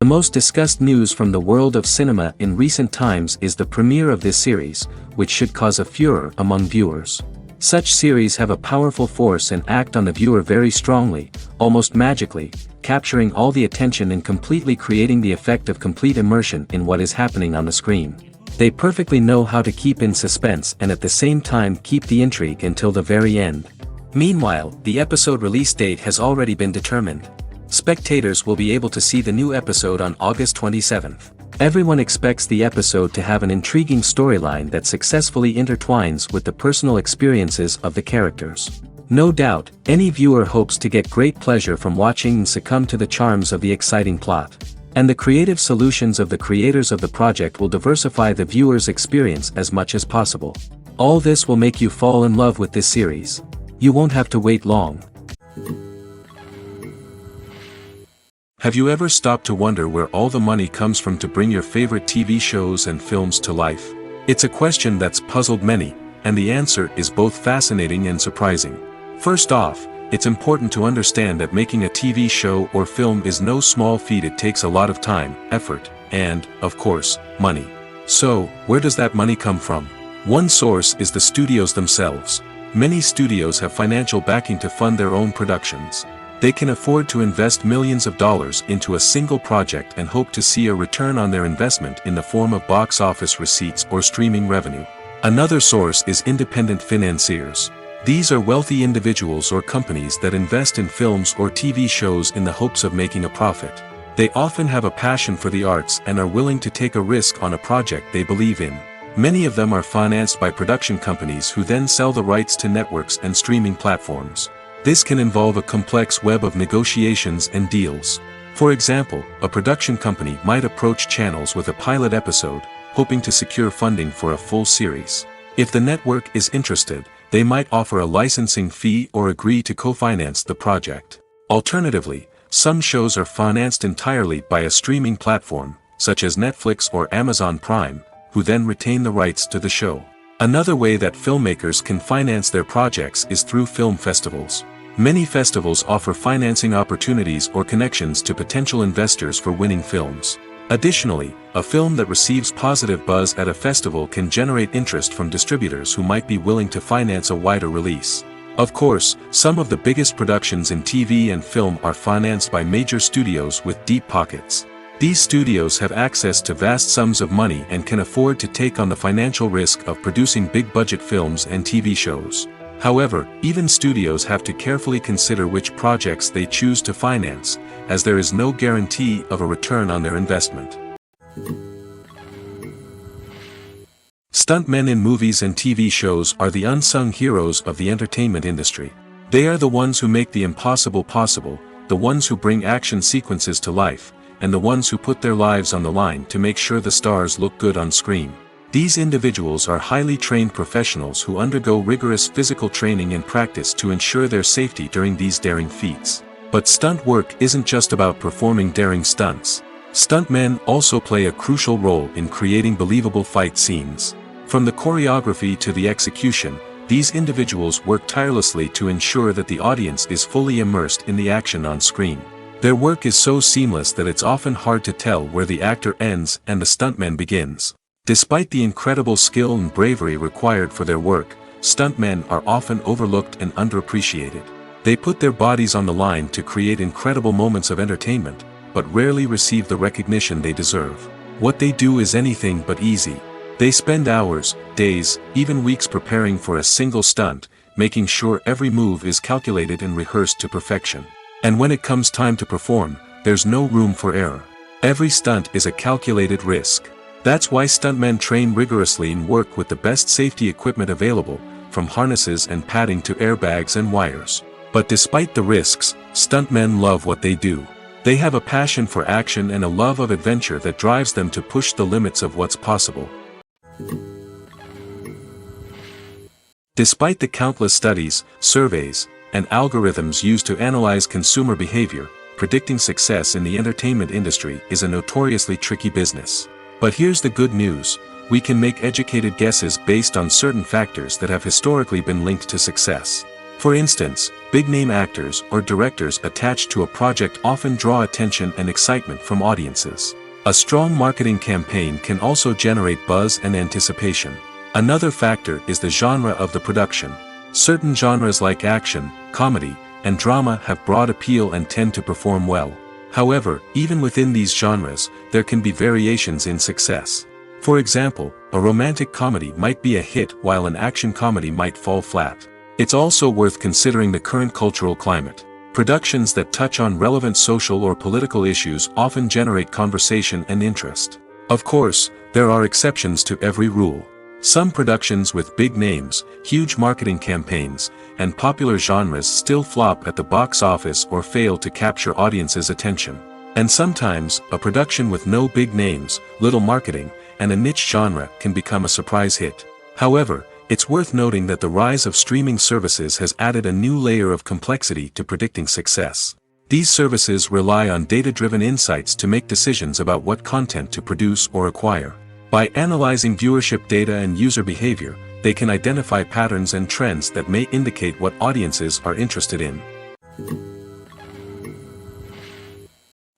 most discussed news from the world of cinema in recent times is the premiere of this series, which should cause a furor among viewers. Such series have a powerful force and act on the viewer very strongly, almost magically, capturing all the attention and completely creating the effect of complete immersion in what is happening on the screen. They perfectly know how to keep in suspense and at the same time keep the intrigue until the very end. Meanwhile, the episode release date has already been determined. Spectators will be able to see the new episode on August 27th. Everyone expects the episode to have an intriguing storyline that successfully intertwines with the personal experiences of the characters. No doubt, any viewer hopes to get great pleasure from watching and succumb to the charms of the exciting plot. And the creative solutions of the creators of the project will diversify the viewer's experience as much as possible. All this will make you fall in love with this series. You won't have to wait long. Have you ever stopped to wonder where all the money comes from to bring your favorite TV shows and films to life? It's a question that's puzzled many, and the answer is both fascinating and surprising. First off, it's important to understand that making a TV show or film is no small feat. It takes a lot of time, effort, and, of course, money. So, where does that money come from? One source is the studios themselves. Many studios have financial backing to fund their own productions. They can afford to invest millions of dollars into a single project and hope to see a return on their investment in the form of box office receipts or streaming revenue. Another source is independent financiers. These are wealthy individuals or companies that invest in films or TV shows in the hopes of making a profit. They often have a passion for the arts and are willing to take a risk on a project they believe in. Many of them are financed by production companies who then sell the rights to networks and streaming platforms. This can involve a complex web of negotiations and deals. For example, a production company might approach channels with a pilot episode, hoping to secure funding for a full series. If the network is interested, they might offer a licensing fee or agree to co-finance the project. Alternatively, some shows are financed entirely by a streaming platform, such as Netflix or Amazon Prime, who then retain the rights to the show. Another way that filmmakers can finance their projects is through film festivals. Many festivals offer financing opportunities or connections to potential investors for winning films. Additionally, a film that receives positive buzz at a festival can generate interest from distributors who might be willing to finance a wider release. Of course, some of the biggest productions in TV and film are financed by major studios with deep pockets. These studios have access to vast sums of money and can afford to take on the financial risk of producing big-budget films and TV shows. However, even studios have to carefully consider which projects they choose to finance, as there is no guarantee of a return on their investment. Stuntmen in movies and TV shows are the unsung heroes of the entertainment industry. They are the ones who make the impossible possible, the ones who bring action sequences to life, and the ones who put their lives on the line to make sure the stars look good on screen. These individuals are highly trained professionals who undergo rigorous physical training and practice to ensure their safety during these daring feats. But stunt work isn't just about performing daring stunts. Stuntmen also play a crucial role in creating believable fight scenes. From the choreography to the execution, these individuals work tirelessly to ensure that the audience is fully immersed in the action on screen. Their work is so seamless that it's often hard to tell where the actor ends and the stuntman begins. Despite the incredible skill and bravery required for their work, stuntmen are often overlooked and underappreciated. They put their bodies on the line to create incredible moments of entertainment, but rarely receive the recognition they deserve. What they do is anything but easy. They spend hours, days, even weeks preparing for a single stunt, making sure every move is calculated and rehearsed to perfection. And when it comes time to perform, there's no room for error. Every stunt is a calculated risk. That's why stuntmen train rigorously and work with the best safety equipment available, from harnesses and padding to airbags and wires. But despite the risks, stuntmen love what they do. They have a passion for action and a love of adventure that drives them to push the limits of what's possible. Despite the countless studies, surveys, and algorithms used to analyze consumer behavior, predicting success in the entertainment industry is a notoriously tricky business. But here's the good news: we can make educated guesses based on certain factors that have historically been linked to success. For instance, big-name actors or directors attached to a project often draw attention and excitement from audiences. A strong marketing campaign can also generate buzz and anticipation. Another factor is the genre of the production. Certain genres like action, comedy, and drama have broad appeal and tend to perform well. However, even within these genres, there can be variations in success. For example, a romantic comedy might be a hit while an action comedy might fall flat. It's also worth considering the current cultural climate. Productions that touch on relevant social or political issues often generate conversation and interest. Of course, there are exceptions to every rule. Some productions with big names, huge marketing campaigns, and popular genres still flop at the box office or fail to capture audiences' attention. And sometimes, a production with no big names, little marketing, and a niche genre can become a surprise hit. However, it's worth noting that the rise of streaming services has added a new layer of complexity to predicting success. These services rely on data-driven insights to make decisions about what content to produce or acquire. By analyzing viewership data and user behavior, they can identify patterns and trends that may indicate what audiences are interested in.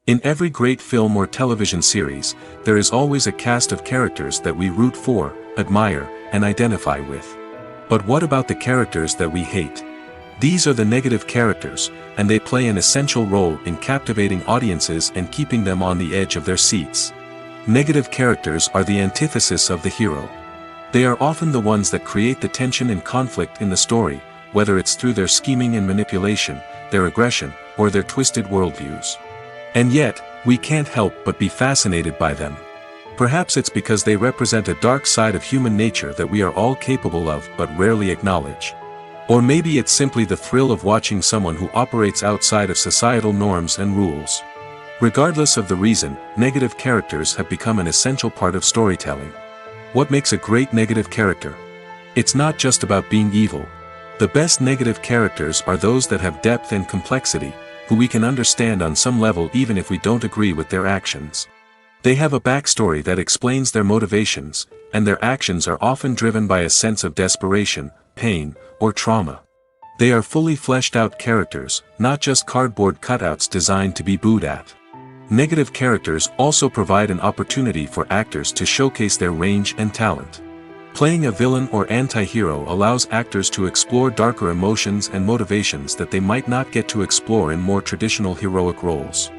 In every great film or television series, there is always a cast of characters that we root for, admire, and identify with. But what about the characters that we hate? These are the negative characters, and they play an essential role in captivating audiences and keeping them on the edge of their seats. Negative characters are the antithesis of the hero. They are often the ones that create the tension and conflict in the story, whether it's through their scheming and manipulation, their aggression, or their twisted worldviews. And yet, we can't help but be fascinated by them. Perhaps it's because they represent a dark side of human nature that we are all capable of but rarely acknowledge. Or maybe it's simply the thrill of watching someone who operates outside of societal norms and rules. Regardless of the reason, negative characters have become an essential part of storytelling. What makes a great negative character? It's not just about being evil. The best negative characters are those that have depth and complexity, who we can understand on some level even if we don't agree with their actions. They have a backstory that explains their motivations, and their actions are often driven by a sense of desperation, pain, or trauma. They are fully fleshed out characters, not just cardboard cutouts designed to be booed at. Negative characters also provide an opportunity for actors to showcase their range and talent. Playing a villain or anti-hero allows actors to explore darker emotions and motivations that they might not get to explore in more traditional heroic roles.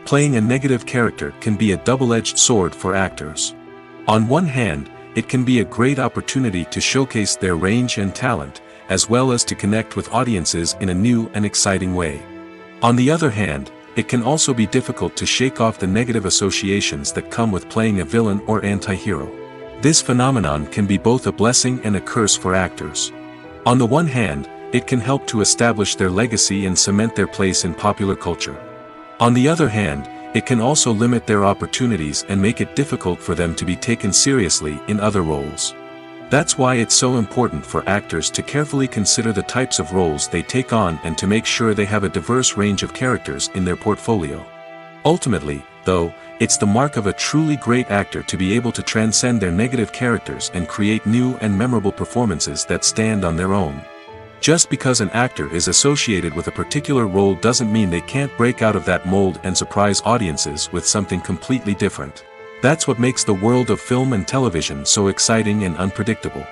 Playing a negative character can be a double-edged sword for actors. On one hand, it can be a great opportunity to showcase their range and talent, as well as to connect with audiences in a new and exciting way. On the other hand, it can also be difficult to shake off the negative associations that come with playing a villain or anti-hero. This phenomenon can be both a blessing and a curse for actors. On the one hand, it can help to establish their legacy and cement their place in popular culture. On the other hand, it can also limit their opportunities and make it difficult for them to be taken seriously in other roles. That's why it's so important for actors to carefully consider the types of roles they take on and to make sure they have a diverse range of characters in their portfolio. Ultimately, though, it's the mark of a truly great actor to be able to transcend their negative characters and create new and memorable performances that stand on their own. Just because an actor is associated with a particular role doesn't mean they can't break out of that mold and surprise audiences with something completely different. That's what makes the world of film and television so exciting and unpredictable.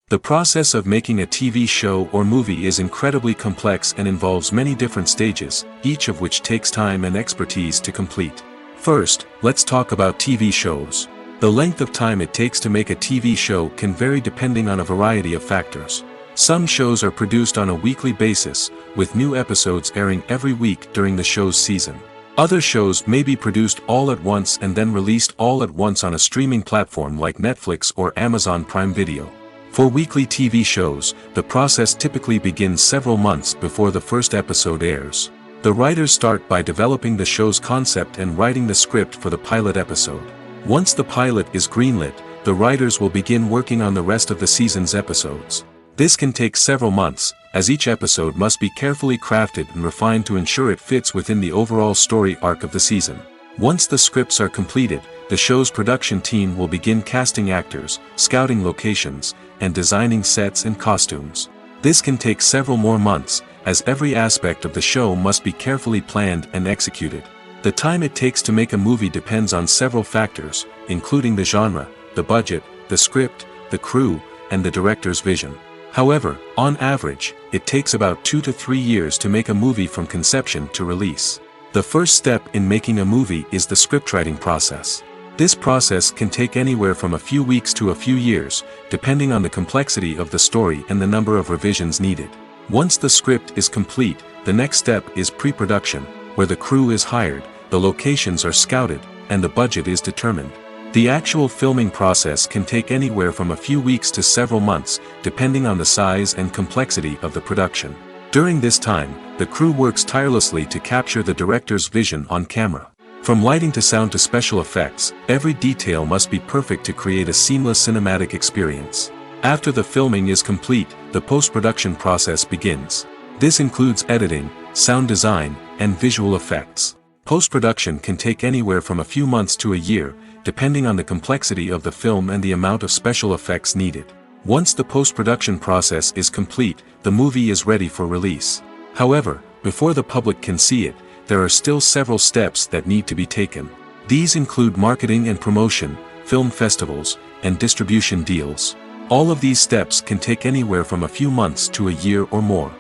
The process of making a TV show or movie is incredibly complex and involves many different stages, each of which takes time and expertise to complete. First, let's talk about TV shows. The length of time it takes to make a TV show can vary depending on a variety of factors. Some shows are produced on a weekly basis, with new episodes airing every week during the show's season. Other shows may be produced all at once and then released all at once on a streaming platform like Netflix or Amazon Prime Video. For weekly TV shows, the process typically begins several months before the first episode airs. The writers start by developing the show's concept and writing the script for the pilot episode. Once the pilot is greenlit, the writers will begin working on the rest of the season's episodes. This can take several months, as each episode must be carefully crafted and refined to ensure it fits within the overall story arc of the season. Once the scripts are completed, the show's production team will begin casting actors, scouting locations, and designing sets and costumes. This can take several more months, as every aspect of the show must be carefully planned and executed. The time it takes to make a movie depends on several factors, including the genre, the budget, the script, the crew, and the director's vision. However, on average, it takes about 2 to 3 years to make a movie from conception to release. The first step in making a movie is the scriptwriting process. This process can take anywhere from a few weeks to a few years, depending on the complexity of the story and the number of revisions needed. Once the script is complete, the next step is pre-production, where the crew is hired, the locations are scouted, and the budget is determined. The actual filming process can take anywhere from a few weeks to several months, depending on the size and complexity of the production. During this time, the crew works tirelessly to capture the director's vision on camera. From lighting to sound to special effects, every detail must be perfect to create a seamless cinematic experience. After the filming is complete, the post-production process begins. This includes editing, sound design, and visual effects. Post-production can take anywhere from a few months to a year, depending on the complexity of the film and the amount of special effects needed. Once the post-production process is complete, the movie is ready for release. However, before the public can see it, there are still several steps that need to be taken. These include marketing and promotion, film festivals, and distribution deals. All of these steps can take anywhere from a few months to a year or more.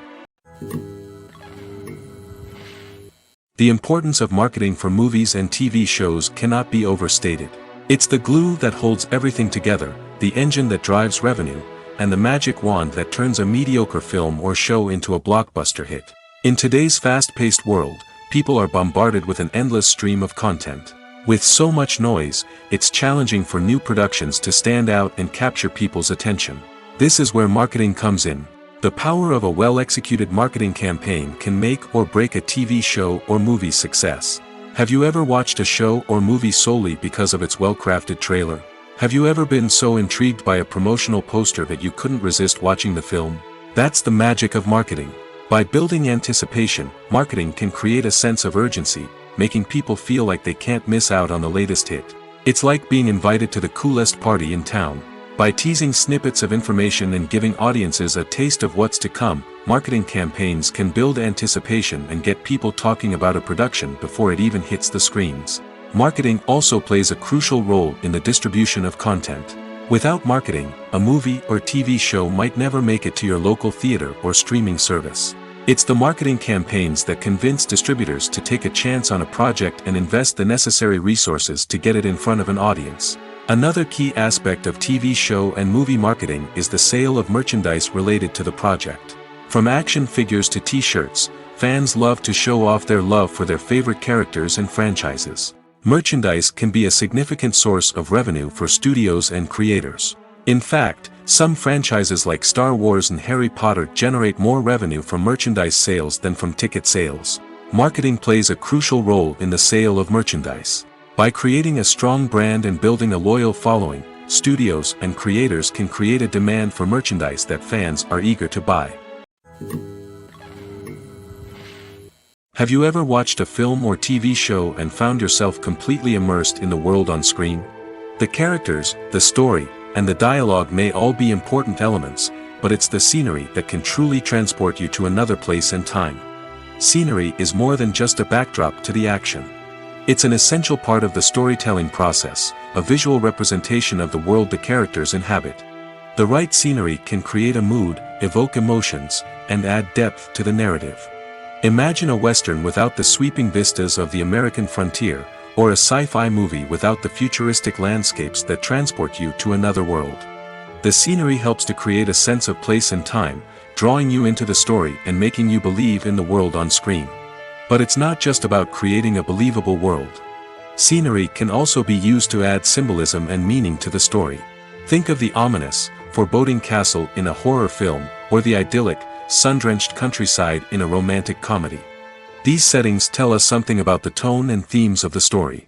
The importance of marketing for movies and TV shows cannot be overstated. It's the glue that holds everything together, the engine that drives revenue, and the magic wand that turns a mediocre film or show into a blockbuster hit. In today's fast-paced world, people are bombarded with an endless stream of content. With so much noise, it's challenging for new productions to stand out and capture people's attention. This is where marketing comes in. The power of a well-executed marketing campaign can make or break a TV show or movie's success. Have you ever watched a show or movie solely because of its well-crafted trailer? Have you ever been so intrigued by a promotional poster that you couldn't resist watching the film? That's the magic of marketing. By building anticipation, marketing can create a sense of urgency, making people feel like they can't miss out on the latest hit. It's like being invited to the coolest party in town. By teasing snippets of information and giving audiences a taste of what's to come, marketing campaigns can build anticipation and get people talking about a production before it even hits the screens. Marketing also plays a crucial role in the distribution of content. Without marketing, a movie or TV show might never make it to your local theater or streaming service. It's the marketing campaigns that convince distributors to take a chance on a project and invest the necessary resources to get it in front of an audience. Another key aspect of TV show and movie marketing is the sale of merchandise related to the project. From action figures to t-shirts, fans love to show off their love for their favorite characters and franchises. Merchandise can be a significant source of revenue for studios and creators. In fact, some franchises like Star Wars and Harry Potter generate more revenue from merchandise sales than from ticket sales. Marketing plays a crucial role in the sale of merchandise. By creating a strong brand and building a loyal following, studios and creators can create a demand for merchandise that fans are eager to buy. Have you ever watched a film or TV show and found yourself completely immersed in the world on screen? The characters, the story, and the dialogue may all be important elements, but it's the scenery that can truly transport you to another place and time. Scenery is more than just a backdrop to the action. It's an essential part of the storytelling process, a visual representation of the world the characters inhabit. The right scenery can create a mood, evoke emotions, and add depth to the narrative. Imagine a Western without the sweeping vistas of the American frontier, or a sci-fi movie without the futuristic landscapes that transport you to another world. The scenery helps to create a sense of place and time, drawing you into the story and making you believe in the world on screen. But it's not just about creating a believable world. Scenery can also be used to add symbolism and meaning to the story. Think of the ominous, foreboding castle in a horror film, or the idyllic, sun-drenched countryside in a romantic comedy. These settings tell us something about the tone and themes of the story.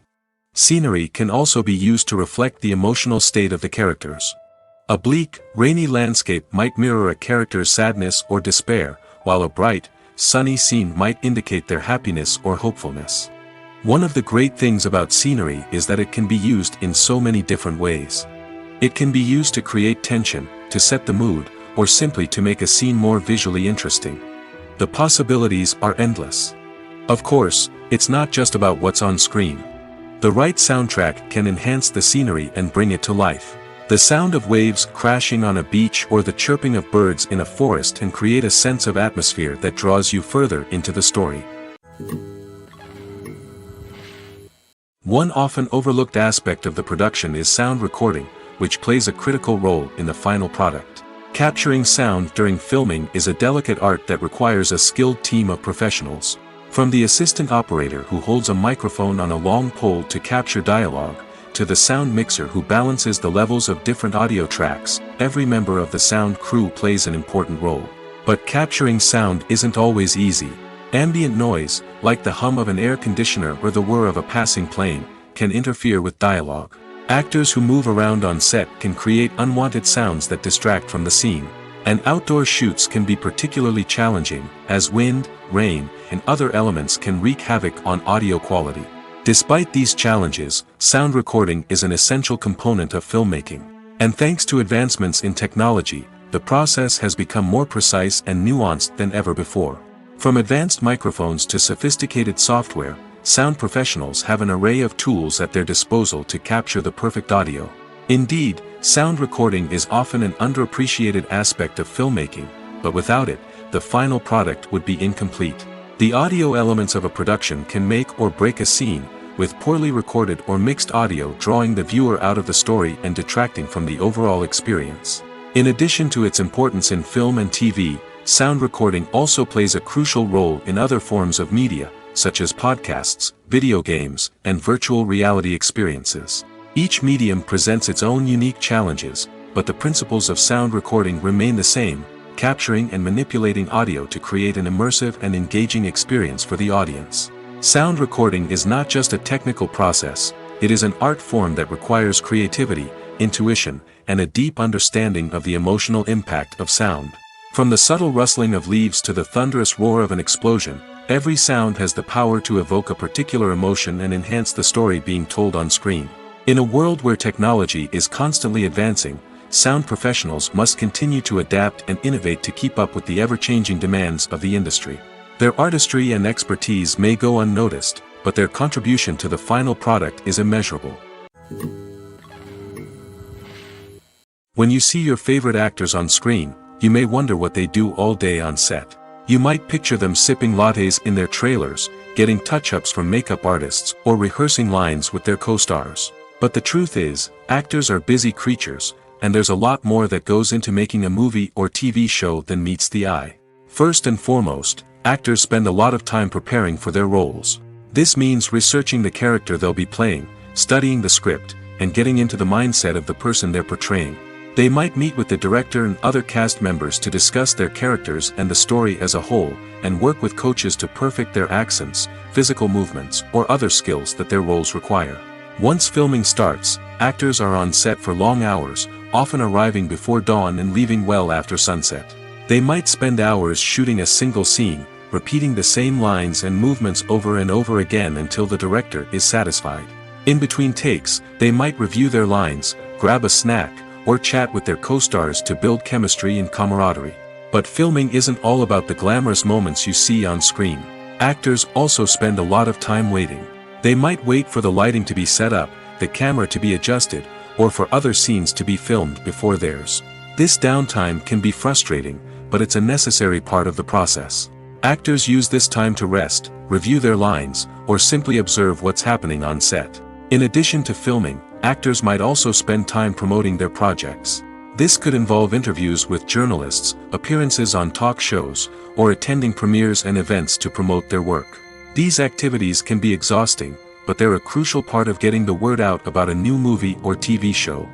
Scenery can also be used to reflect the emotional state of the characters. A bleak, rainy landscape might mirror a character's sadness or despair, while a bright, sunny scene might indicate their happiness or hopefulness. One of the great things about scenery is that it can be used in so many different ways. It can be used to create tension, to set the mood, or simply to make a scene more visually interesting. The possibilities are endless. Of course, it's not just about what's on screen. The right soundtrack can enhance the scenery and bring it to life. The sound of waves crashing on a beach or the chirping of birds in a forest can create a sense of atmosphere that draws you further into the story. One often overlooked aspect of the production is sound recording, which plays a critical role in the final product. Capturing sound during filming is a delicate art that requires a skilled team of professionals. From the assistant operator who holds a microphone on a long pole to capture dialogue, to the sound mixer who balances the levels of different audio tracks, every member of the sound crew plays an important role. But capturing sound isn't always easy. Ambient noise, like the hum of an air conditioner or the whir of a passing plane, can interfere with dialogue. Actors who move around on set can create unwanted sounds that distract from the scene. And outdoor shoots can be particularly challenging, as wind, rain, and other elements can wreak havoc on audio quality. Despite these challenges, sound recording is an essential component of filmmaking. And thanks to advancements in technology, the process has become more precise and nuanced than ever before. From advanced microphones to sophisticated software, sound professionals have an array of tools at their disposal to capture the perfect audio. Indeed, sound recording is often an underappreciated aspect of filmmaking, but without it, the final product would be incomplete. The audio elements of a production can make or break a scene, with poorly recorded or mixed audio drawing the viewer out of the story and detracting from the overall experience. In addition to its importance in film and TV, sound recording also plays a crucial role in other forms of media, such as podcasts, video games, and virtual reality experiences. Each medium presents its own unique challenges, but the principles of sound recording remain the same, capturing and manipulating audio to create an immersive and engaging experience for the audience. Sound recording is not just a technical process, it is an art form that requires creativity, intuition, and a deep understanding of the emotional impact of sound. From the subtle rustling of leaves to the thunderous roar of an explosion, every sound has the power to evoke a particular emotion and enhance the story being told on screen. In a world where technology is constantly advancing, sound professionals must continue to adapt and innovate to keep up with the ever-changing demands of the industry. Their artistry and expertise may go unnoticed, but their contribution to the final product is immeasurable. When you see your favorite actors on screen, you may wonder what they do all day on set. You might picture them sipping lattes in their trailers, getting touch-ups from makeup artists, or rehearsing lines with their co-stars. But the truth is, actors are busy creatures, and there's a lot more that goes into making a movie or TV show than meets the eye. First and foremost, actors spend a lot of time preparing for their roles. This means researching the character they'll be playing, studying the script, and getting into the mindset of the person they're portraying. They might meet with the director and other cast members to discuss their characters and the story as a whole, and work with coaches to perfect their accents, physical movements, or other skills that their roles require. Once filming starts, actors are on set for long hours, often arriving before dawn and leaving well after sunset. They might spend hours shooting a single scene, repeating the same lines and movements over and over again until the director is satisfied. In between takes, they might review their lines, grab a snack, or chat with their co-stars to build chemistry and camaraderie. But filming isn't all about the glamorous moments you see on screen. Actors also spend a lot of time waiting. They might wait for the lighting to be set up, the camera to be adjusted, or for other scenes to be filmed before theirs. This downtime can be frustrating, but it's a necessary part of the process. Actors use this time to rest, review their lines, or simply observe what's happening on set. In addition to filming, actors might also spend time promoting their projects. This could involve interviews with journalists, appearances on talk shows, or attending premieres and events to promote their work. These activities can be exhausting, but they're a crucial part of getting the word out about a new movie or TV show.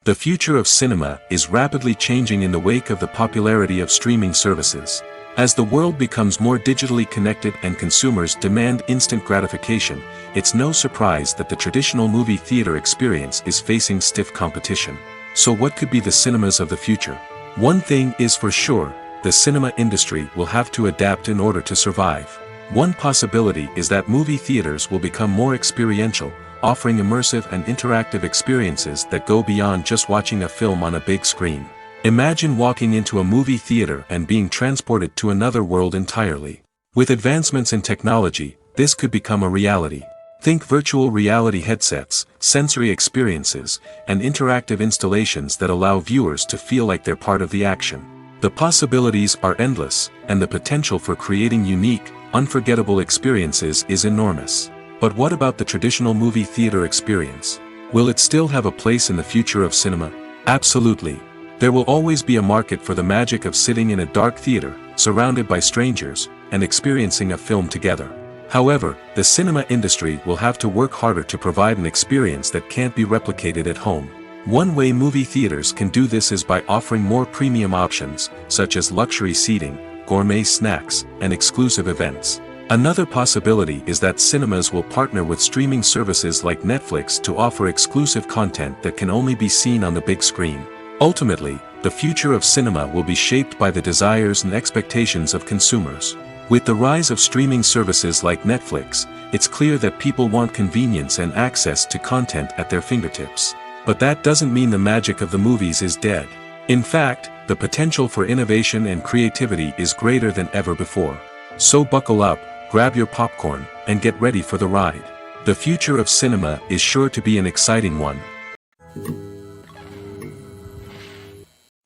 The future of cinema is rapidly changing in the wake of the popularity of streaming services. As the world becomes more digitally connected and consumers demand instant gratification, it's no surprise that the traditional movie theater experience is facing stiff competition. So what could be the cinemas of the future? One thing is for sure, the cinema industry will have to adapt in order to survive. One possibility is that movie theaters will become more experiential, offering immersive and interactive experiences that go beyond just watching a film on a big screen. Imagine walking into a movie theater and being transported to another world entirely. With advancements in technology, this could become a reality. Think virtual reality headsets, sensory experiences, and interactive installations that allow viewers to feel like they're part of the action. The possibilities are endless, and the potential for creating unique, unforgettable experiences is enormous. But what about the traditional movie theater experience? Will it still have a place in the future of cinema? Absolutely. There will always be a market for the magic of sitting in a dark theater, surrounded by strangers, and experiencing a film together. However, the cinema industry will have to work harder to provide an experience that can't be replicated at home. One way movie theaters can do this is by offering more premium options, such as luxury seating, gourmet snacks, and exclusive events. Another possibility is that cinemas will partner with streaming services like Netflix to offer exclusive content that can only be seen on the big screen. Ultimately, the future of cinema will be shaped by the desires and expectations of consumers. With the rise of streaming services like Netflix, it's clear that people want convenience and access to content at their fingertips. But that doesn't mean the magic of the movies is dead. In fact, the potential for innovation and creativity is greater than ever before. So buckle up, grab your popcorn, and get ready for the ride. The future of cinema is sure to be an exciting one.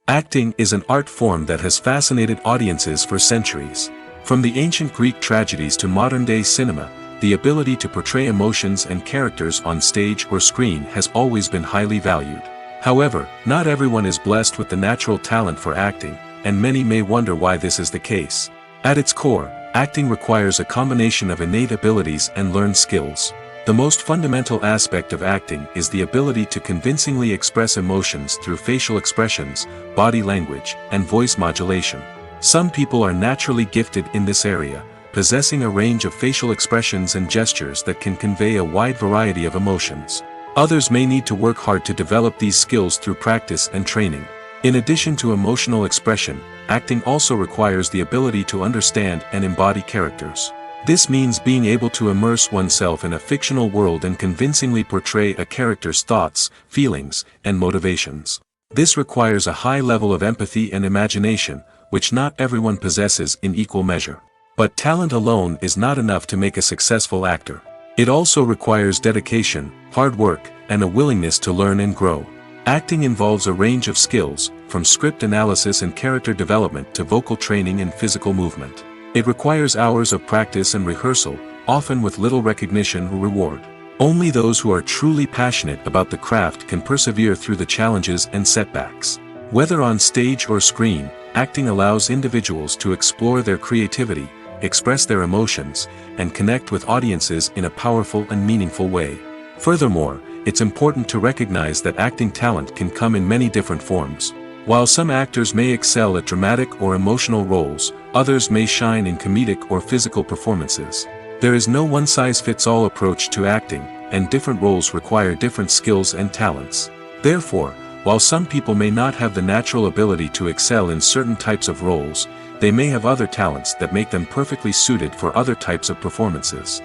Acting is an art form that has fascinated audiences for centuries. From the ancient Greek tragedies to modern-day cinema, the ability to portray emotions and characters on stage or screen has always been highly valued. However, not everyone is blessed with the natural talent for acting, and many may wonder why this is the case. At its core, acting requires a combination of innate abilities and learned skills. The most fundamental aspect of acting is the ability to convincingly express emotions through facial expressions, body language, and voice modulation. Some people are naturally gifted in this area, possessing a range of facial expressions and gestures that can convey a wide variety of emotions. Others may need to work hard to develop these skills through practice and training. In addition to emotional expression, acting also requires the ability to understand and embody characters. This means being able to immerse oneself in a fictional world and convincingly portray a character's thoughts, feelings, and motivations. This requires a high level of empathy and imagination, which not everyone possesses in equal measure. But talent alone is not enough to make a successful actor. It also requires dedication, hard work, and a willingness to learn and grow. Acting involves a range of skills, from script analysis and character development to vocal training and physical movement. It requires hours of practice and rehearsal, often with little recognition or reward. Only those who are truly passionate about the craft can persevere through the challenges and setbacks. Whether on stage or screen, acting allows individuals to explore their creativity, express their emotions, and connect with audiences in a powerful and meaningful way. Furthermore, it's important to recognize that acting talent can come in many different forms. While some actors may excel at dramatic or emotional roles, others may shine in comedic or physical performances. There is no one-size-fits-all approach to acting, and different roles require different skills and talents. Therefore, while some people may not have the natural ability to excel in certain types of roles, they may have other talents that make them perfectly suited for other types of performances.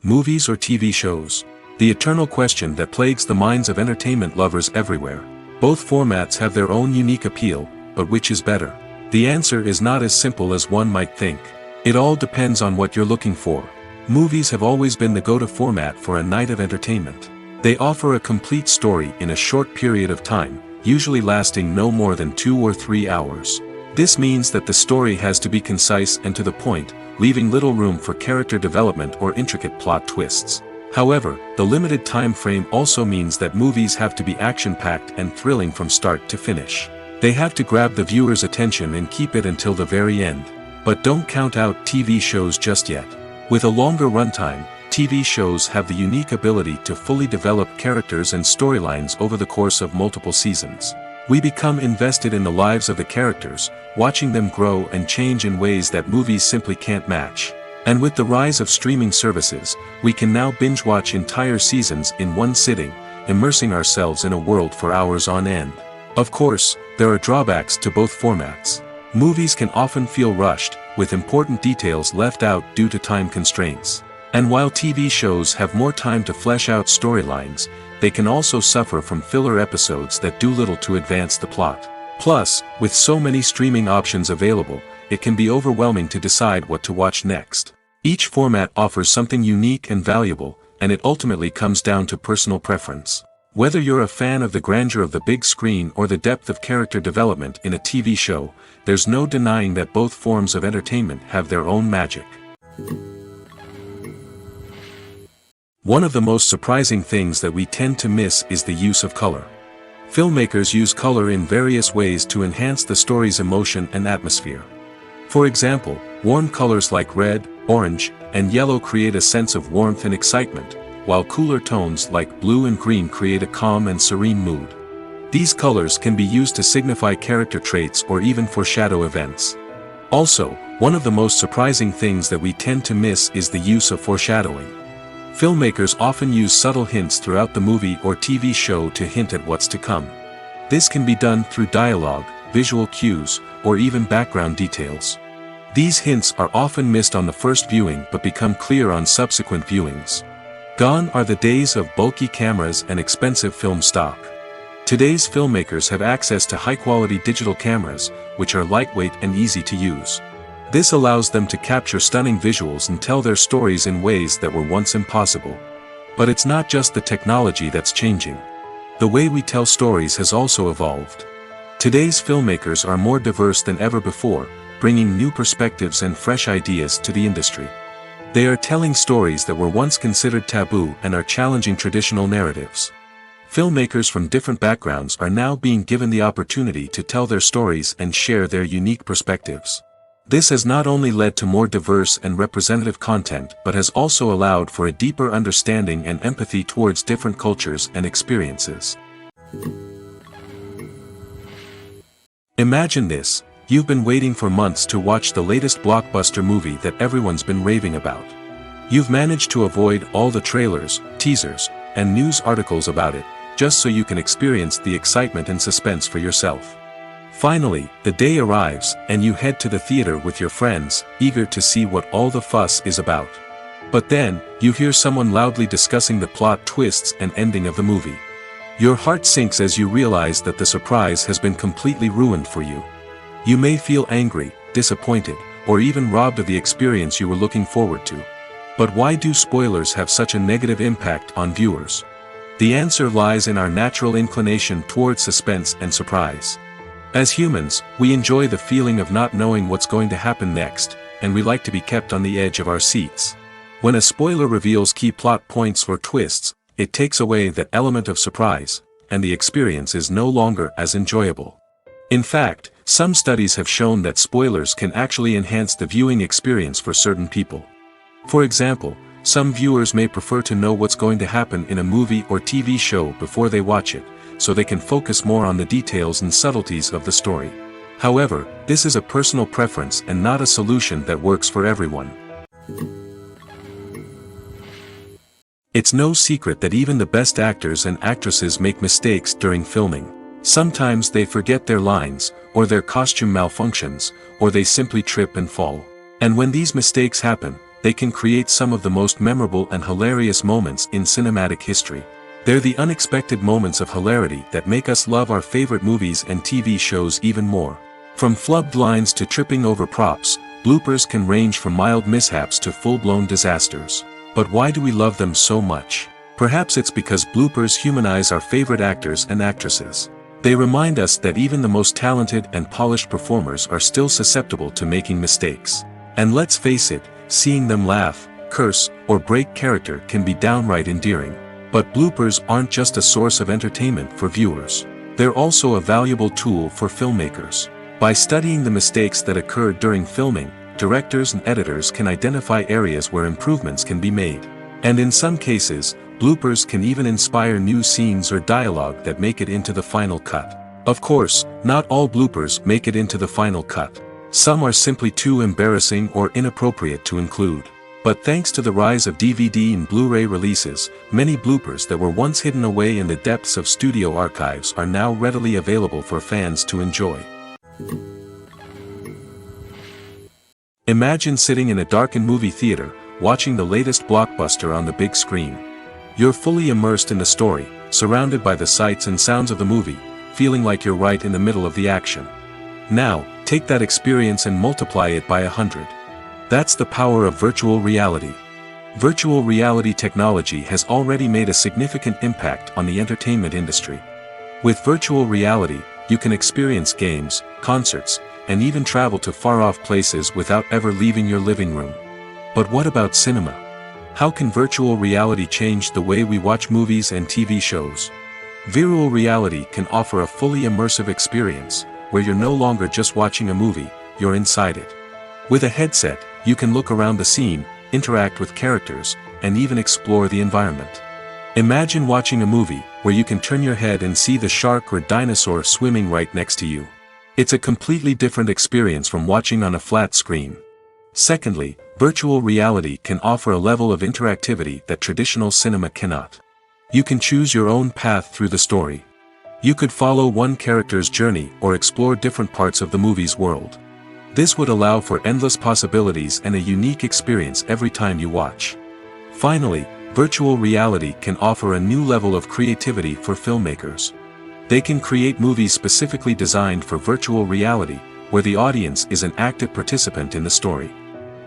Movies or TV shows? The eternal question that plagues the minds of entertainment lovers everywhere. Both formats have their own unique appeal, but which is better? The answer is not as simple as one might think. It all depends on what you're looking for. Movies have always been the go-to format for a night of entertainment. They offer a complete story in a short period of time, usually lasting no more than 2 or 3 hours. This means that the story has to be concise and to the point, leaving little room for character development or intricate plot twists. However, the limited time frame also means that movies have to be action-packed and thrilling from start to finish. They have to grab the viewer's attention and keep it until the very end. But don't count out TV shows just yet. With a longer runtime, TV shows have the unique ability to fully develop characters and storylines over the course of multiple seasons. We become invested in the lives of the characters, watching them grow and change in ways that movies simply can't match. And with the rise of streaming services, we can now binge-watch entire seasons in one sitting, immersing ourselves in a world for hours on end. Of course, there are drawbacks to both formats. Movies can often feel rushed, with important details left out due to time constraints. And while TV shows have more time to flesh out storylines, they can also suffer from filler episodes that do little to advance the plot. Plus, with so many streaming options available, it can be overwhelming to decide what to watch next. Each format offers something unique and valuable, and it ultimately comes down to personal preference. Whether you're a fan of the grandeur of the big screen or the depth of character development in a TV show, there's no denying that both forms of entertainment have their own magic. One of the most surprising things that we tend to miss is the use of color. Filmmakers use color in various ways to enhance the story's emotion and atmosphere. For example, warm colors like red, orange, and yellow create a sense of warmth and excitement, while cooler tones like blue and green create a calm and serene mood. These colors can be used to signify character traits or even foreshadow events. Also, one of the most surprising things that we tend to miss is the use of foreshadowing. Filmmakers often use subtle hints throughout the movie or TV show to hint at what's to come. This can be done through dialogue, visual cues, or even background details. These hints are often missed on the first viewing but become clear on subsequent viewings. Gone are the days of bulky cameras and expensive film stock. Today's filmmakers have access to high-quality digital cameras, which are lightweight and easy to use. This allows them to capture stunning visuals and tell their stories in ways that were once impossible. But it's not just the technology that's changing. The way we tell stories has also evolved. Today's filmmakers are more diverse than ever before, bringing new perspectives and fresh ideas to the industry. They are telling stories that were once considered taboo and are challenging traditional narratives. Filmmakers from different backgrounds are now being given the opportunity to tell their stories and share their unique perspectives. This has not only led to more diverse and representative content but has also allowed for a deeper understanding and empathy towards different cultures and experiences. Imagine this: you've been waiting for months to watch the latest blockbuster movie that everyone's been raving about. You've managed to avoid all the trailers, teasers, and news articles about it, just so you can experience the excitement and suspense for yourself. Finally, the day arrives, and you head to the theater with your friends, eager to see what all the fuss is about. But then, you hear someone loudly discussing the plot twists and ending of the movie. Your heart sinks as you realize that the surprise has been completely ruined for you. You may feel angry, disappointed, or even robbed of the experience you were looking forward to. But why do spoilers have such a negative impact on viewers? The answer lies in our natural inclination towards suspense and surprise. As humans, we enjoy the feeling of not knowing what's going to happen next, and we like to be kept on the edge of our seats. When a spoiler reveals key plot points or twists, it takes away that element of surprise, and the experience is no longer as enjoyable. In fact, some studies have shown that spoilers can actually enhance the viewing experience for certain people. For example, some viewers may prefer to know what's going to happen in a movie or TV show before they watch it, so they can focus more on the details and subtleties of the story. However, this is a personal preference and not a solution that works for everyone. It's no secret that even the best actors and actresses make mistakes during filming. Sometimes they forget their lines, or their costume malfunctions, or they simply trip and fall. And when these mistakes happen, they can create some of the most memorable and hilarious moments in cinematic history. They're the unexpected moments of hilarity that make us love our favorite movies and TV shows even more. From flubbed lines to tripping over props, bloopers can range from mild mishaps to full-blown disasters. But why do we love them so much? Perhaps it's because bloopers humanize our favorite actors and actresses. They remind us that even the most talented and polished performers are still susceptible to making mistakes. And let's face it, seeing them laugh, curse, or break character can be downright endearing. But bloopers aren't just a source of entertainment for viewers. They're also a valuable tool for filmmakers. By studying the mistakes that occurred during filming, directors and editors can identify areas where improvements can be made. And in some cases, bloopers can even inspire new scenes or dialogue that make it into the final cut. Of course, not all bloopers make it into the final cut. Some are simply too embarrassing or inappropriate to include. But thanks to the rise of DVD and Blu-ray releases, many bloopers that were once hidden away in the depths of studio archives are now readily available for fans to enjoy. Imagine sitting in a darkened movie theater, watching the latest blockbuster on the big screen. You're fully immersed in the story, surrounded by the sights and sounds of the movie, feeling like you're right in the middle of the action. Now, take that experience and multiply it by 100. That's the power of virtual reality. Virtual reality technology has already made a significant impact on the entertainment industry. With virtual reality, you can experience games, concerts, and even travel to far-off places without ever leaving your living room. But what about cinema? How can virtual reality change the way we watch movies and TV shows? Virtual reality can offer a fully immersive experience, where you're no longer just watching a movie, you're inside it. With a headset, you can look around the scene, interact with characters, and even explore the environment. Imagine watching a movie, where you can turn your head and see the shark or dinosaur swimming right next to you. It's a completely different experience from watching on a flat screen. Secondly, virtual reality can offer a level of interactivity that traditional cinema cannot. You can choose your own path through the story. You could follow one character's journey or explore different parts of the movie's world. This would allow for endless possibilities and a unique experience every time you watch. Finally, virtual reality can offer a new level of creativity for filmmakers. They can create movies specifically designed for virtual reality, where the audience is an active participant in the story.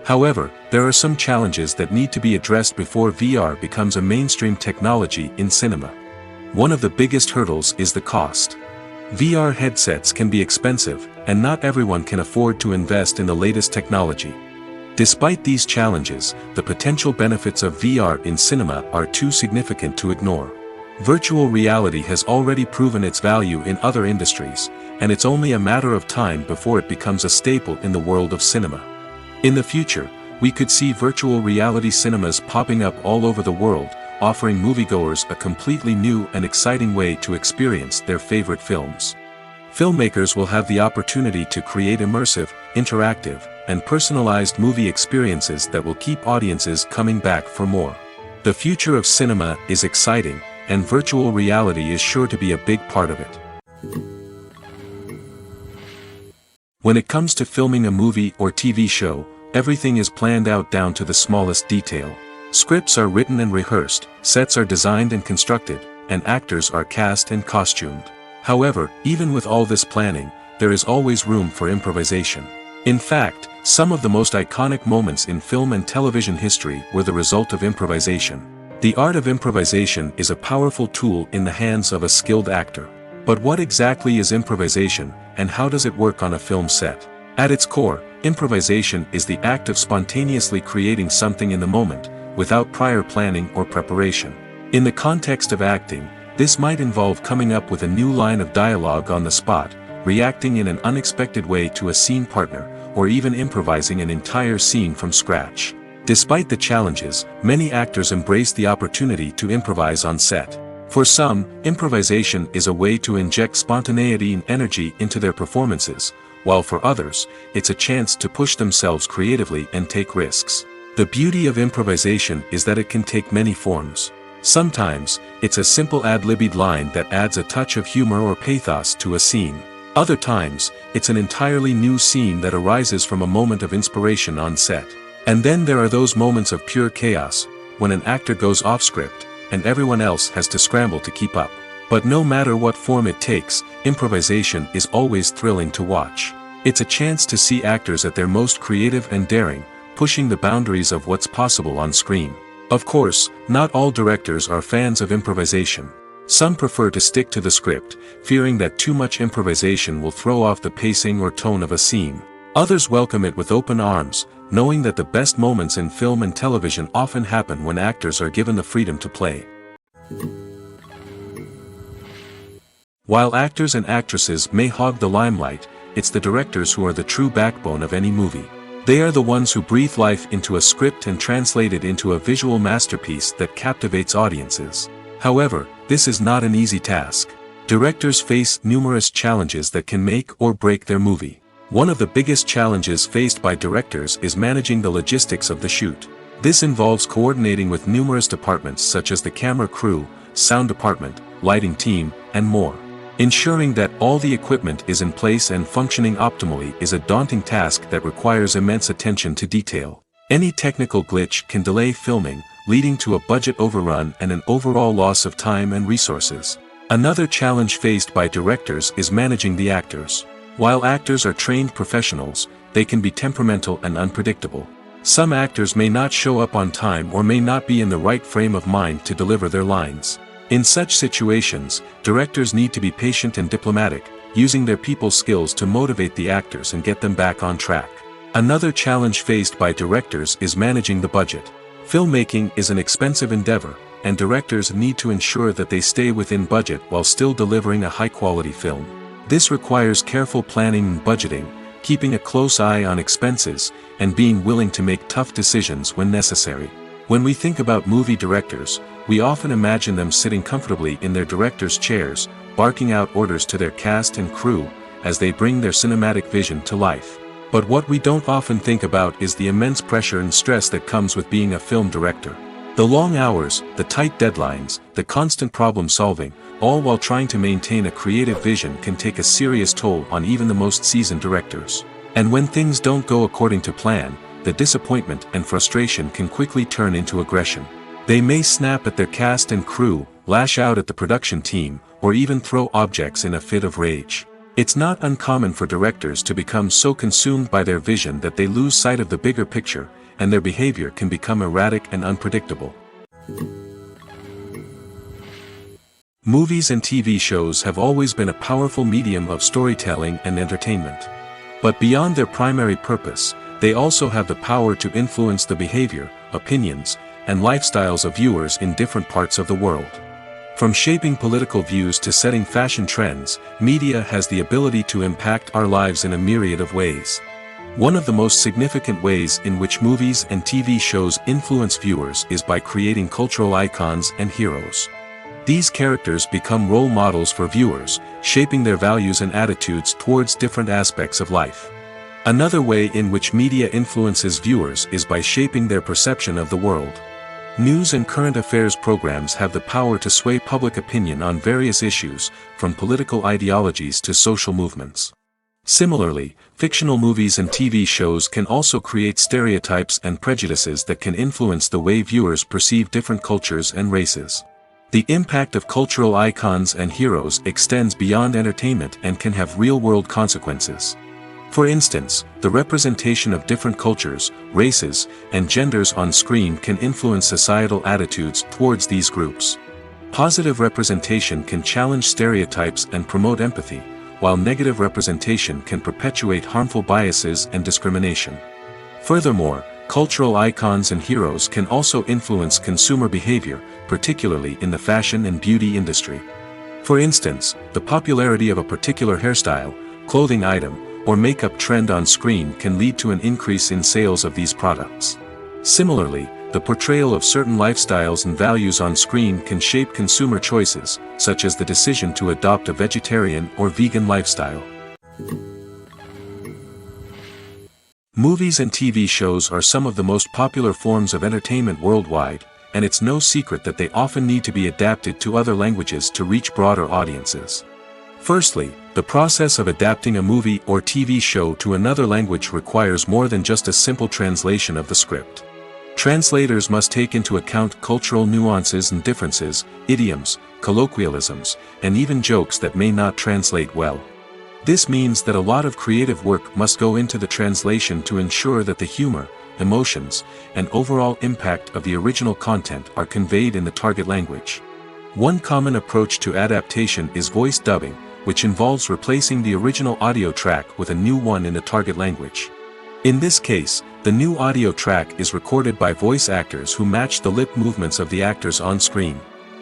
However, there are some challenges that need to be addressed before VR becomes a mainstream technology in cinema. One of the biggest hurdles is the cost. VR headsets can be expensive, and not everyone can afford to invest in the latest technology. Despite these challenges, the potential benefits of VR in cinema are too significant to ignore. Virtual reality has already proven its value in other industries, and it's only a matter of time before it becomes a staple in the world of cinema. In the future, we could see virtual reality cinemas popping up all over the world, offering moviegoers a completely new and exciting way to experience their favorite films. Filmmakers will have the opportunity to create immersive, interactive, and personalized movie experiences that will keep audiences coming back for more. The future of cinema is exciting, and virtual reality is sure to be a big part of it. When it comes to filming a movie or TV show, everything is planned out down to the smallest detail. Scripts are written and rehearsed, sets are designed and constructed, and actors are cast and costumed. However, even with all this planning, there is always room for improvisation. In fact, some of the most iconic moments in film and television history were the result of improvisation. The art of improvisation is a powerful tool in the hands of a skilled actor. But what exactly is improvisation, and how does it work on a film set? At its core, improvisation is the act of spontaneously creating something in the moment, without prior planning or preparation. In the context of acting, this might involve coming up with a new line of dialogue on the spot, reacting in an unexpected way to a scene partner, or even improvising an entire scene from scratch. Despite the challenges, many actors embrace the opportunity to improvise on set. For some, improvisation is a way to inject spontaneity and energy into their performances, while for others, it's a chance to push themselves creatively and take risks. The beauty of improvisation is that it can take many forms. Sometimes, it's a simple ad-libbed line that adds a touch of humor or pathos to a scene. Other times, it's an entirely new scene that arises from a moment of inspiration on set. And then there are those moments of pure chaos, when an actor goes off script, and everyone else has to scramble to keep up. But no matter what form it takes, improvisation is always thrilling to watch. It's a chance to see actors at their most creative and daring, pushing the boundaries of what's possible on screen. Of course, not all directors are fans of improvisation. Some prefer to stick to the script, fearing that too much improvisation will throw off the pacing or tone of a scene. Others welcome it with open arms, knowing that the best moments in film and television often happen when actors are given the freedom to play. While actors and actresses may hog the limelight, it's the directors who are the true backbone of any movie. They are the ones who breathe life into a script and translate it into a visual masterpiece that captivates audiences. However, this is not an easy task. Directors face numerous challenges that can make or break their movie. One of the biggest challenges faced by directors is managing the logistics of the shoot. This involves coordinating with numerous departments such as the camera crew, sound department, lighting team, and more. Ensuring that all the equipment is in place and functioning optimally is a daunting task that requires immense attention to detail. Any technical glitch can delay filming, leading to a budget overrun and an overall loss of time and resources. Another challenge faced by directors is managing the actors. While actors are trained professionals, they can be temperamental and unpredictable. Some actors may not show up on time or may not be in the right frame of mind to deliver their lines. In such situations, directors need to be patient and diplomatic, using their people skills to motivate the actors and get them back on track. Another challenge faced by directors is managing the budget. Filmmaking is an expensive endeavor, and directors need to ensure that they stay within budget while still delivering a high-quality film. This requires careful planning and budgeting, keeping a close eye on expenses, and being willing to make tough decisions when necessary. When we think about movie directors, we often imagine them sitting comfortably in their director's chairs, barking out orders to their cast and crew, as they bring their cinematic vision to life. But what we don't often think about is the immense pressure and stress that comes with being a film director. The long hours, the tight deadlines, the constant problem solving, all while trying to maintain a creative vision can take a serious toll on even the most seasoned directors. And when things don't go according to plan, the disappointment and frustration can quickly turn into aggression. They may snap at their cast and crew, lash out at the production team, or even throw objects in a fit of rage. It's not uncommon for directors to become so consumed by their vision that they lose sight of the bigger picture, and their behavior can become erratic and unpredictable. Movies and TV shows have always been a powerful medium of storytelling and entertainment. But beyond their primary purpose, they also have the power to influence the behavior, opinions, and lifestyles of viewers in different parts of the world. From shaping political views to setting fashion trends, media has the ability to impact our lives in a myriad of ways. One of the most significant ways in which movies and TV shows influence viewers is by creating cultural icons and heroes. These characters become role models for viewers, shaping their values and attitudes towards different aspects of life. Another way in which media influences viewers is by shaping their perception of the world. News and current affairs programs have the power to sway public opinion on various issues, from political ideologies to social movements. Similarly, fictional movies and TV shows can also create stereotypes and prejudices that can influence the way viewers perceive different cultures and races. The impact of cultural icons and heroes extends beyond entertainment and can have real-world consequences. For instance, the representation of different cultures, races, and genders on screen can influence societal attitudes towards these groups. Positive representation can challenge stereotypes and promote empathy, while negative representation can perpetuate harmful biases and discrimination. Furthermore, cultural icons and heroes can also influence consumer behavior, particularly in the fashion and beauty industry. For instance, the popularity of a particular hairstyle, clothing item, or makeup trend on screen can lead to an increase in sales of these products. Similarly, the portrayal of certain lifestyles and values on screen can shape consumer choices, such as the decision to adopt a vegetarian or vegan lifestyle. Movies and TV shows are some of the most popular forms of entertainment worldwide, and it's no secret that they often need to be adapted to other languages to reach broader audiences. Firstly, the process of adapting a movie or TV show to another language requires more than just a simple translation of the script. Translators must take into account cultural nuances and differences, idioms, colloquialisms, and even jokes that may not translate well. This means that a lot of creative work must go into the translation to ensure that the humor, emotions, and overall impact of the original content are conveyed in the target language. One common approach to adaptation is voice dubbing, which involves replacing the original audio track with a new one in the target language. In this case, the new audio track is recorded by voice actors who match the lip movements of the actors on screen.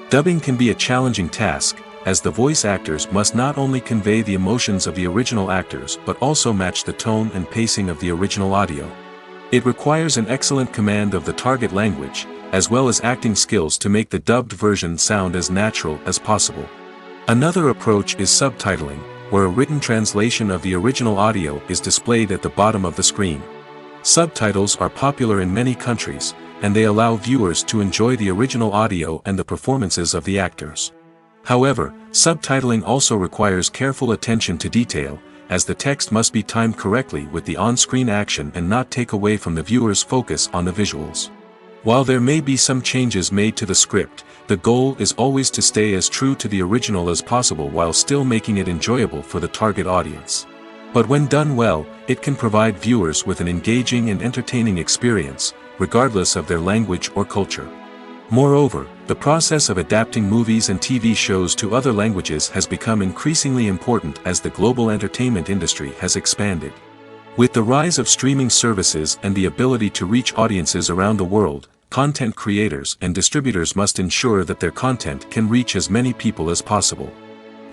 Dubbing can be a challenging task, as the voice actors must not only convey the emotions of the original actors but also match the tone and pacing of the original audio. It requires an excellent command of the target language, as well as acting skills to make the dubbed version sound as natural as possible. Another approach is subtitling, where a written translation of the original audio is displayed at the bottom of the screen. Subtitles are popular in many countries, and they allow viewers to enjoy the original audio and the performances of the actors. However, subtitling also requires careful attention to detail, as the text must be timed correctly with the on-screen action and not take away from the viewer's focus on the visuals. While there may be some changes made to the script, the goal is always to stay as true to the original as possible while still making it enjoyable for the target audience. But when done well, it can provide viewers with an engaging and entertaining experience, regardless of their language or culture. Moreover, the process of adapting movies and TV shows to other languages has become increasingly important as the global entertainment industry has expanded. With the rise of streaming services and the ability to reach audiences around the world, content creators and distributors must ensure that their content can reach as many people as possible.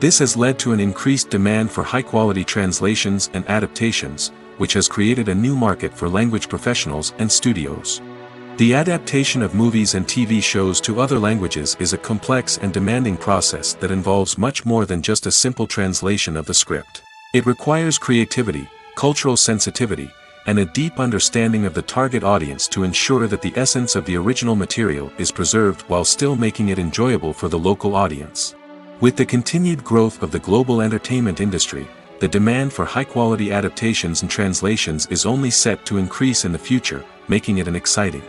This has led to an increased demand for high-quality translations and adaptations, which has created a new market for language professionals and studios. The adaptation of movies and TV shows to other languages is a complex and demanding process that involves much more than just a simple translation of the script. It requires creativity, cultural sensitivity, and a deep understanding of the target audience to ensure that the essence of the original material is preserved while still making it enjoyable for the local audience. With the continued growth of the global entertainment industry, the demand for high-quality adaptations and translations is only set to increase in the future, making it an exciting.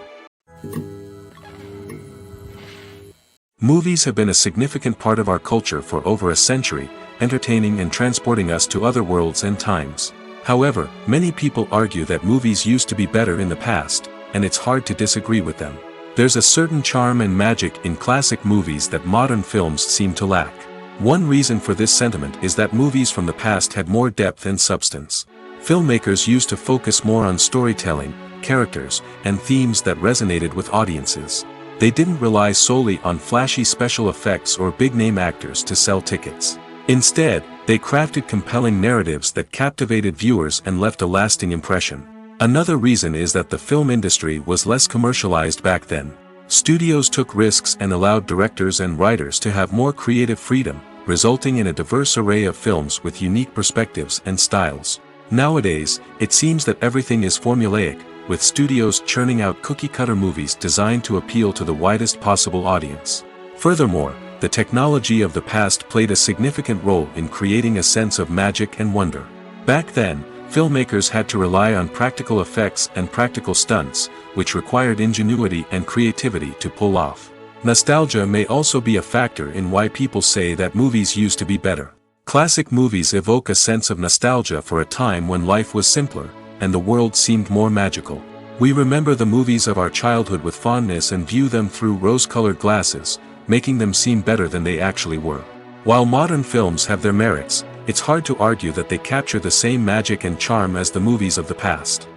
Movies have been a significant part of our culture for over a century, entertaining and transporting us to other worlds and times. However, many people argue that movies used to be better in the past, and it's hard to disagree with them. There's a certain charm and magic in classic movies that modern films seem to lack. One reason for this sentiment is that movies from the past had more depth and substance. Filmmakers used to focus more on storytelling, characters, and themes that resonated with audiences. They didn't rely solely on flashy special effects or big-name actors to sell tickets. Instead, they crafted compelling narratives that captivated viewers and left a lasting impression. Another reason is that the film industry was less commercialized back then. Studios took risks and allowed directors and writers to have more creative freedom, resulting in a diverse array of films with unique perspectives and styles. Nowadays, it seems that everything is formulaic, with studios churning out cookie-cutter movies designed to appeal to the widest possible audience. Furthermore, the technology of the past played a significant role in creating a sense of magic and wonder. Back then, filmmakers had to rely on practical effects and practical stunts, which required ingenuity and creativity to pull off. Nostalgia may also be a factor in why people say that movies used to be better. Classic movies evoke a sense of nostalgia for a time when life was simpler, and the world seemed more magical. We remember the movies of our childhood with fondness and view them through rose-colored glasses, making them seem better than they actually were. While modern films have their merits, it's hard to argue that they capture the same magic and charm as the movies of the past.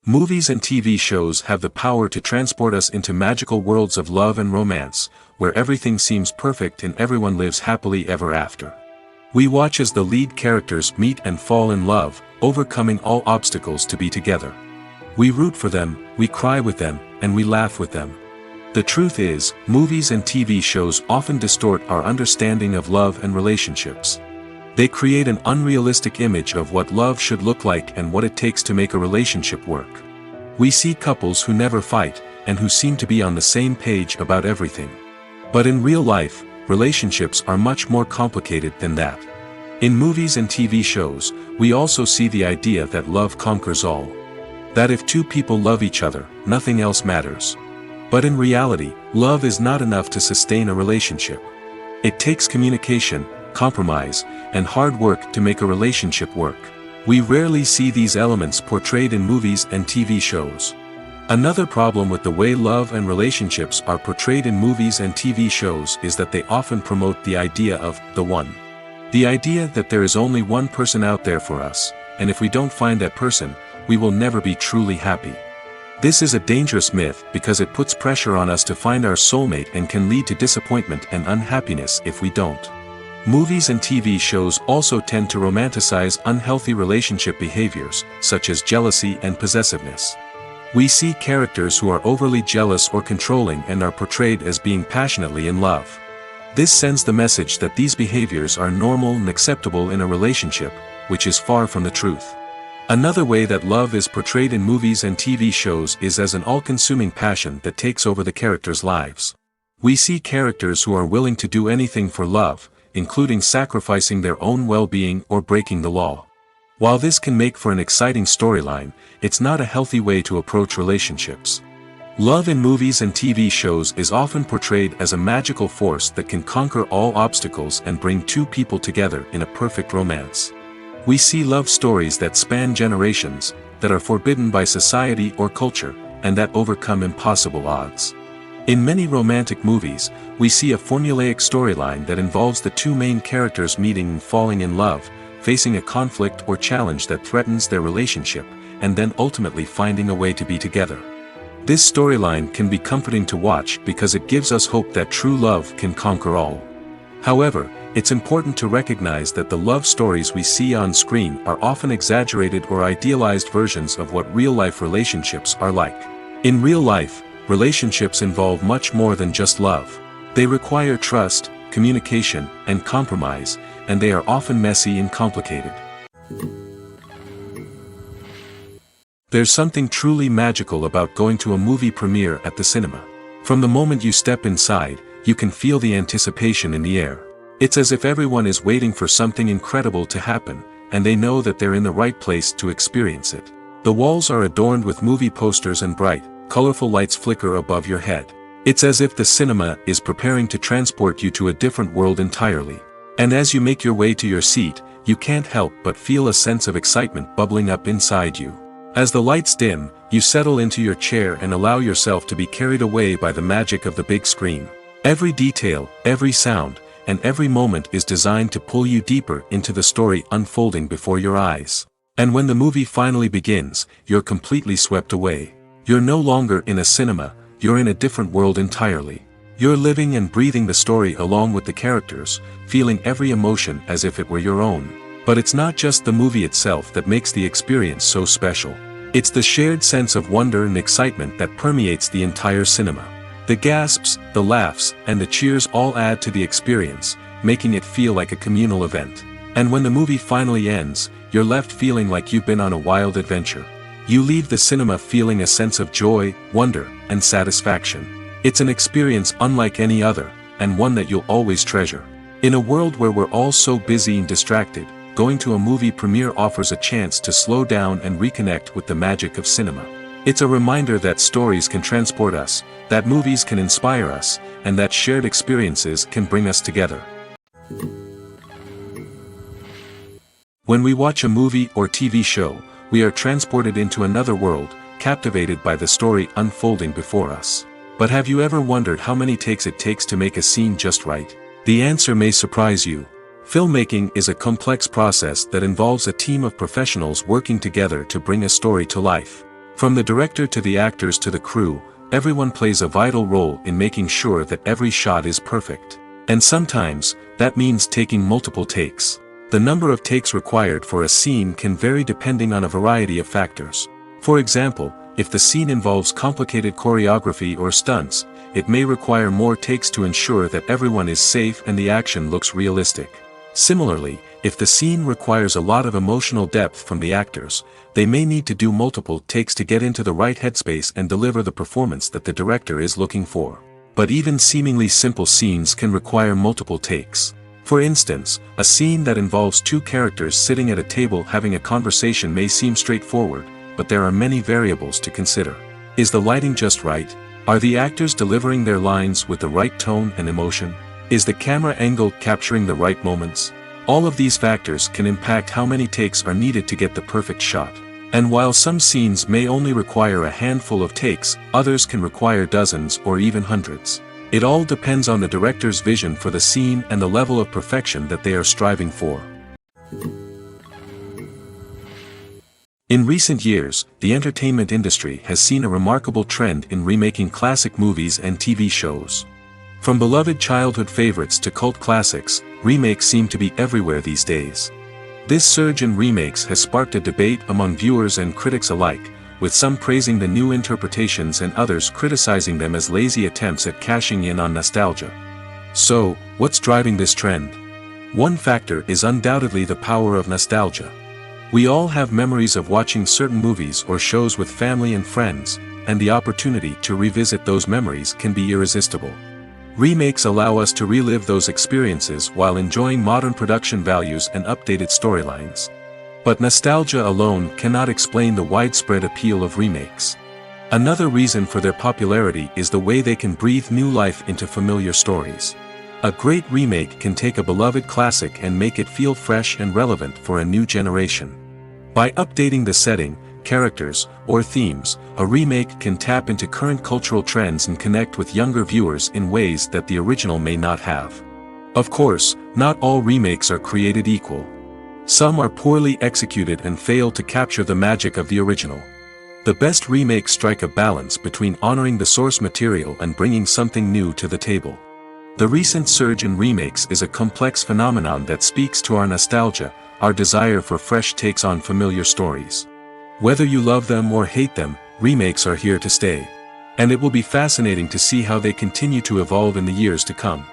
Movies and TV shows have the power to transport us into magical worlds of love and romance, where everything seems perfect and everyone lives happily ever after. We watch as the lead characters meet and fall in love, overcoming all obstacles to be together. We root for them, we cry with them, and we laugh with them. The truth is, movies and TV shows often distort our understanding of love and relationships. They create an unrealistic image of what love should look like and what it takes to make a relationship work. We see couples who never fight, and who seem to be on the same page about everything. But in real life, relationships are much more complicated than that. In movies and TV shows, we also see the idea that love conquers all. That if two people love each other, nothing else matters. But in reality, love is not enough to sustain a relationship. It takes communication, compromise, and hard work to make a relationship work. We rarely see these elements portrayed in movies and TV shows. Another problem with the way love and relationships are portrayed in movies and TV shows is that they often promote the idea of the one. The idea that there is only one person out there for us, and if we don't find that person, we will never be truly happy. This is a dangerous myth because it puts pressure on us to find our soulmate and can lead to disappointment and unhappiness if we don't. Movies and TV shows also tend to romanticize unhealthy relationship behaviors, such as jealousy and possessiveness. We see characters who are overly jealous or controlling and are portrayed as being passionately in love. This sends the message that these behaviors are normal and acceptable in a relationship, which is far from the truth. Another way that love is portrayed in movies and TV shows is as an all-consuming passion that takes over the characters' lives. We see characters who are willing to do anything for love, including sacrificing their own well-being or breaking the law. While this can make for an exciting storyline, it's not a healthy way to approach relationships. Love in movies and TV shows is often portrayed as a magical force that can conquer all obstacles and bring two people together in a perfect romance. We see love stories that span generations, that are forbidden by society or culture, and that overcome impossible odds. In many romantic movies, we see a formulaic storyline that involves the two main characters meeting and falling in love, facing a conflict or challenge that threatens their relationship, and then ultimately finding a way to be together. This storyline can be comforting to watch because it gives us hope that true love can conquer all. However, it's important to recognize that the love stories we see on screen are often exaggerated or idealized versions of what real-life relationships are like. In real life, relationships involve much more than just love. They require trust, communication, and compromise, and they are often messy and complicated. There's something truly magical about going to a movie premiere at the cinema. From the moment you step inside, you can feel the anticipation in the air. It's as if everyone is waiting for something incredible to happen, and they know that they're in the right place to experience it. The walls are adorned with movie posters and bright, colorful lights flicker above your head. It's as if the cinema is preparing to transport you to a different world entirely. And as you make your way to your seat, you can't help but feel a sense of excitement bubbling up inside you. As the lights dim, you settle into your chair and allow yourself to be carried away by the magic of the big screen. Every detail, every sound, and every moment is designed to pull you deeper into the story unfolding before your eyes. And when the movie finally begins, you're completely swept away. You're no longer in a cinema, you're in a different world entirely. You're living and breathing the story along with the characters, feeling every emotion as if it were your own. But it's not just the movie itself that makes the experience so special. It's the shared sense of wonder and excitement that permeates the entire cinema. The gasps, the laughs, and the cheers all add to the experience, making it feel like a communal event. And when the movie finally ends, you're left feeling like you've been on a wild adventure. You leave the cinema feeling a sense of joy, wonder, and satisfaction. It's an experience unlike any other, and one that you'll always treasure. In a world where we're all so busy and distracted, going to a movie premiere offers a chance to slow down and reconnect with the magic of cinema. It's a reminder that stories can transport us, that movies can inspire us, and that shared experiences can bring us together. When we watch a movie or TV show, we are transported into another world, captivated by the story unfolding before us. But have you ever wondered how many takes it takes to make a scene just right? The answer may surprise you. Filmmaking is a complex process that involves a team of professionals working together to bring a story to life. From the director to the actors to the crew, everyone plays a vital role in making sure that every shot is perfect. And sometimes, that means taking multiple takes. The number of takes required for a scene can vary depending on a variety of factors. For example, if the scene involves complicated choreography or stunts, it may require more takes to ensure that everyone is safe and the action looks realistic. Similarly, if the scene requires a lot of emotional depth from the actors, they may need to do multiple takes to get into the right headspace and deliver the performance that the director is looking for. But even seemingly simple scenes can require multiple takes. For instance, a scene that involves two characters sitting at a table having a conversation may seem straightforward, but there are many variables to consider. Is the lighting just right? Are the actors delivering their lines with the right tone and emotion? Is the camera angle capturing the right moments? All of these factors can impact how many takes are needed to get the perfect shot. And while some scenes may only require a handful of takes, others can require dozens or even hundreds. It all depends on the director's vision for the scene and the level of perfection that they are striving for. In recent years, the entertainment industry has seen a remarkable trend in remaking classic movies and TV shows. From beloved childhood favorites to cult classics, remakes seem to be everywhere these days. This surge in remakes has sparked a debate among viewers and critics alike, with some praising the new interpretations and others criticizing them as lazy attempts at cashing in on nostalgia. So, what's driving this trend? One factor is undoubtedly the power of nostalgia. We all have memories of watching certain movies or shows with family and friends, and the opportunity to revisit those memories can be irresistible. Remakes allow us to relive those experiences while enjoying modern production values and updated storylines. But nostalgia alone cannot explain the widespread appeal of remakes. Another reason for their popularity is the way they can breathe new life into familiar stories. A great remake can take a beloved classic and make it feel fresh and relevant for a new generation. By updating the setting, characters, or themes, a remake can tap into current cultural trends and connect with younger viewers in ways that the original may not have. Of course, not all remakes are created equal. Some are poorly executed and fail to capture the magic of the original. The best remakes strike a balance between honoring the source material and bringing something new to the table. The recent surge in remakes is a complex phenomenon that speaks to our nostalgia, our desire for fresh takes on familiar stories. Whether you love them or hate them, remakes are here to stay. And it will be fascinating to see how they continue to evolve in the years to come.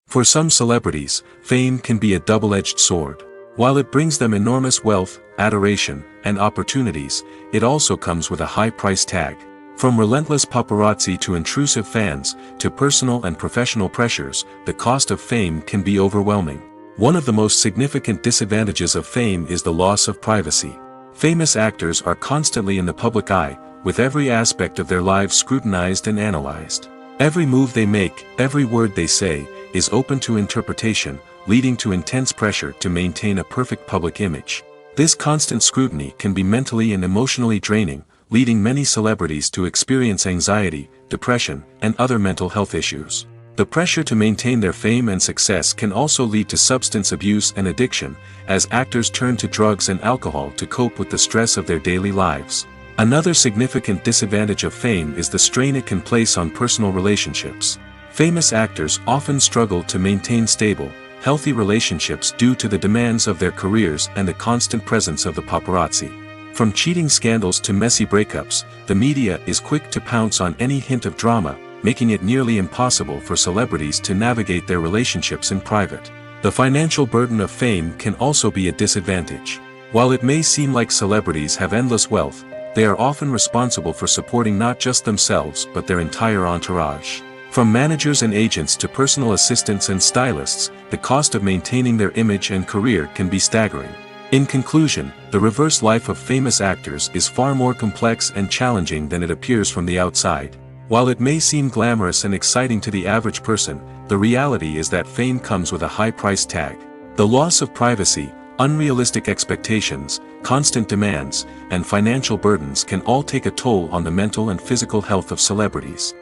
For some celebrities, fame can be a double-edged sword. While it brings them enormous wealth, adoration, and opportunities, it also comes with a high price tag. From relentless paparazzi to intrusive fans, to personal and professional pressures, the cost of fame can be overwhelming. One of the most significant disadvantages of fame is the loss of privacy. Famous actors are constantly in the public eye, with every aspect of their lives scrutinized and analyzed. Every move they make, every word they say, is open to interpretation, leading to intense pressure to maintain a perfect public image. This constant scrutiny can be mentally and emotionally draining, leading many celebrities to experience anxiety, depression, and other mental health issues. The pressure to maintain their fame and success can also lead to substance abuse and addiction, as actors turn to drugs and alcohol to cope with the stress of their daily lives. Another significant disadvantage of fame is the strain it can place on personal relationships. Famous actors often struggle to maintain stable, healthy relationships due to the demands of their careers and the constant presence of the paparazzi. From cheating scandals to messy breakups, the media is quick to pounce on any hint of drama, making it nearly impossible for celebrities to navigate their relationships in private. The financial burden of fame can also be a disadvantage. While it may seem like celebrities have endless wealth, they are often responsible for supporting not just themselves but their entire entourage. From managers and agents to personal assistants and stylists, the cost of maintaining their image and career can be staggering. In conclusion, the reverse life of famous actors is far more complex and challenging than it appears from the outside. While it may seem glamorous and exciting to the average person, the reality is that fame comes with a high price tag. The loss of privacy, unrealistic expectations, constant demands, and financial burdens can all take a toll on the mental and physical health of celebrities.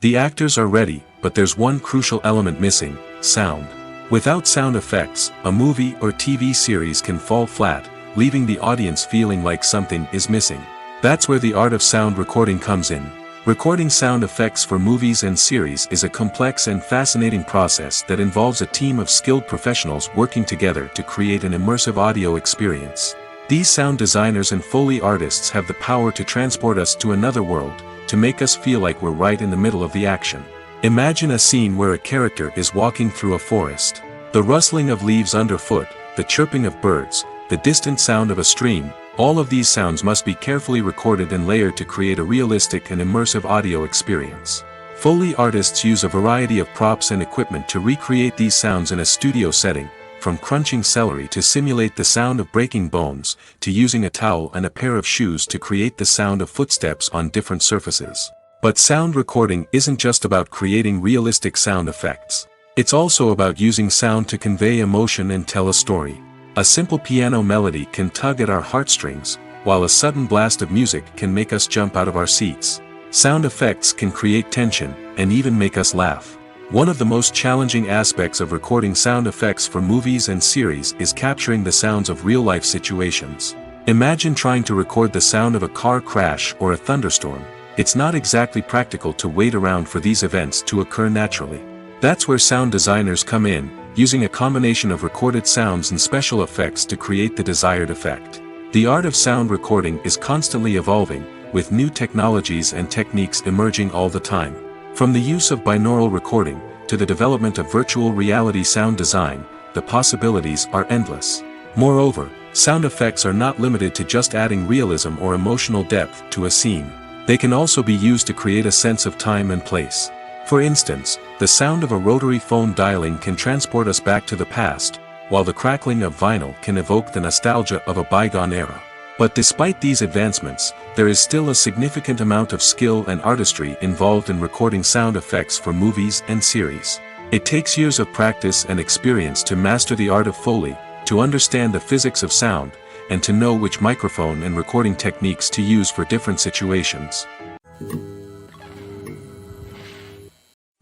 The actors are ready, but there's one crucial element missing: sound. Without sound effects, a movie or TV series can fall flat, leaving the audience feeling like something is missing. That's where the art of sound recording comes in. Recording sound effects for movies and series is a complex and fascinating process that involves a team of skilled professionals working together to create an immersive audio experience. These sound designers and Foley artists have the power to transport us to another world, to make us feel like we're right in the middle of the action. Imagine a scene where a character is walking through a forest. The rustling of leaves underfoot, the chirping of birds, the distant sound of a stream, all of these sounds must be carefully recorded and layered to create a realistic and immersive audio experience. Foley artists use a variety of props and equipment to recreate these sounds in a studio setting, from crunching celery to simulate the sound of breaking bones, to using a towel and a pair of shoes to create the sound of footsteps on different surfaces. But sound recording isn't just about creating realistic sound effects. It's also about using sound to convey emotion and tell a story. A simple piano melody can tug at our heartstrings, while a sudden blast of music can make us jump out of our seats. Sound effects can create tension, and even make us laugh. One of the most challenging aspects of recording sound effects for movies and series is capturing the sounds of real-life situations. Imagine trying to record the sound of a car crash or a thunderstorm. It's not exactly practical to wait around for these events to occur naturally. That's where sound designers come in, using a combination of recorded sounds and special effects to create the desired effect. The art of sound recording is constantly evolving, with new technologies and techniques emerging all the time. From the use of binaural recording, to the development of virtual reality sound design, the possibilities are endless. Moreover, sound effects are not limited to just adding realism or emotional depth to a scene. They can also be used to create a sense of time and place. For instance, the sound of a rotary phone dialing can transport us back to the past, while the crackling of vinyl can evoke the nostalgia of a bygone era. But despite these advancements, there is still a significant amount of skill and artistry involved in recording sound effects for movies and series. It takes years of practice and experience to master the art of Foley, to understand the physics of sound, and to know which microphone and recording techniques to use for different situations.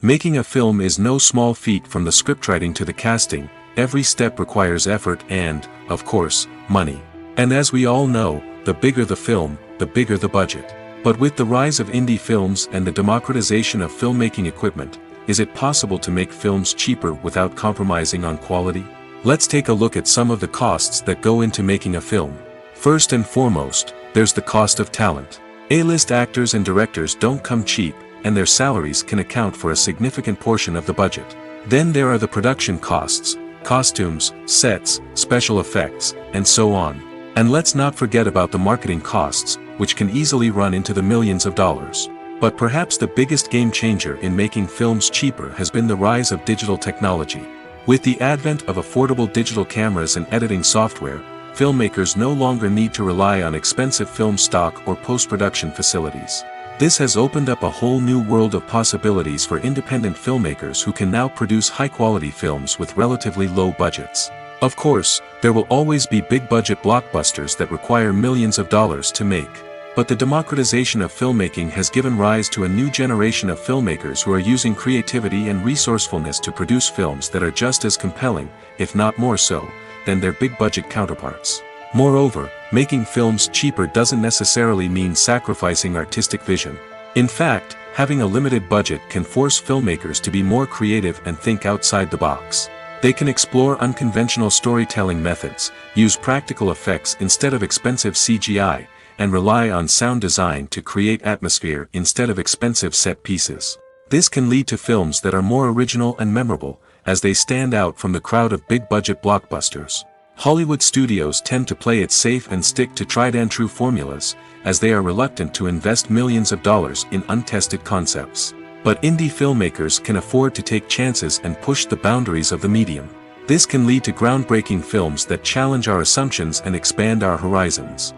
Making a film is no small feat. From the scriptwriting to the casting, every step requires effort and, of course, money. And as we all know, the bigger the film, the bigger the budget. But with the rise of indie films and the democratization of filmmaking equipment, is it possible to make films cheaper without compromising on quality? Let's take a look at some of the costs that go into making a film. First and foremost, there's the cost of talent. A-list actors and directors don't come cheap, and their salaries can account for a significant portion of the budget. Then there are the production costs, costumes, sets, special effects, and so on. And let's not forget about the marketing costs, which can easily run into the millions of dollars. But perhaps the biggest game changer in making films cheaper has been the rise of digital technology. With the advent of affordable digital cameras and editing software, filmmakers no longer need to rely on expensive film stock or post-production facilities. This has opened up a whole new world of possibilities for independent filmmakers who can now produce high-quality films with relatively low budgets. Of course, there will always be big-budget blockbusters that require millions of dollars to make. But the democratization of filmmaking has given rise to a new generation of filmmakers who are using creativity and resourcefulness to produce films that are just as compelling, if not more so, than their big-budget counterparts. Moreover, making films cheaper doesn't necessarily mean sacrificing artistic vision. In fact, having a limited budget can force filmmakers to be more creative and think outside the box. They can explore unconventional storytelling methods, use practical effects instead of expensive CGI, and rely on sound design to create atmosphere instead of expensive set pieces. This can lead to films that are more original and memorable, as they stand out from the crowd of big-budget blockbusters. Hollywood studios tend to play it safe and stick to tried-and-true formulas, as they are reluctant to invest millions of dollars in untested concepts. But indie filmmakers can afford to take chances and push the boundaries of the medium. This can lead to groundbreaking films that challenge our assumptions and expand our horizons.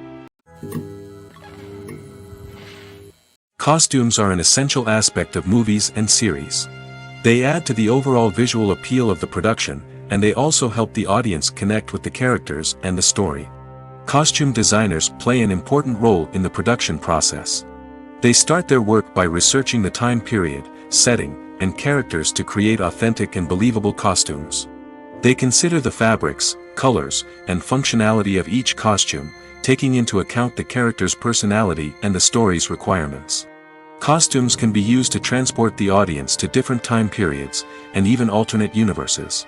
Costumes are an essential aspect of movies and series. They add to the overall visual appeal of the production, and they also help the audience connect with the characters and the story. Costume designers play an important role in the production process. They start their work by researching the time period, setting, and characters to create authentic and believable costumes. They consider the fabrics, colors, and functionality of each costume, taking into account the character's personality and the story's requirements. Costumes can be used to transport the audience to different time periods, and even alternate universes.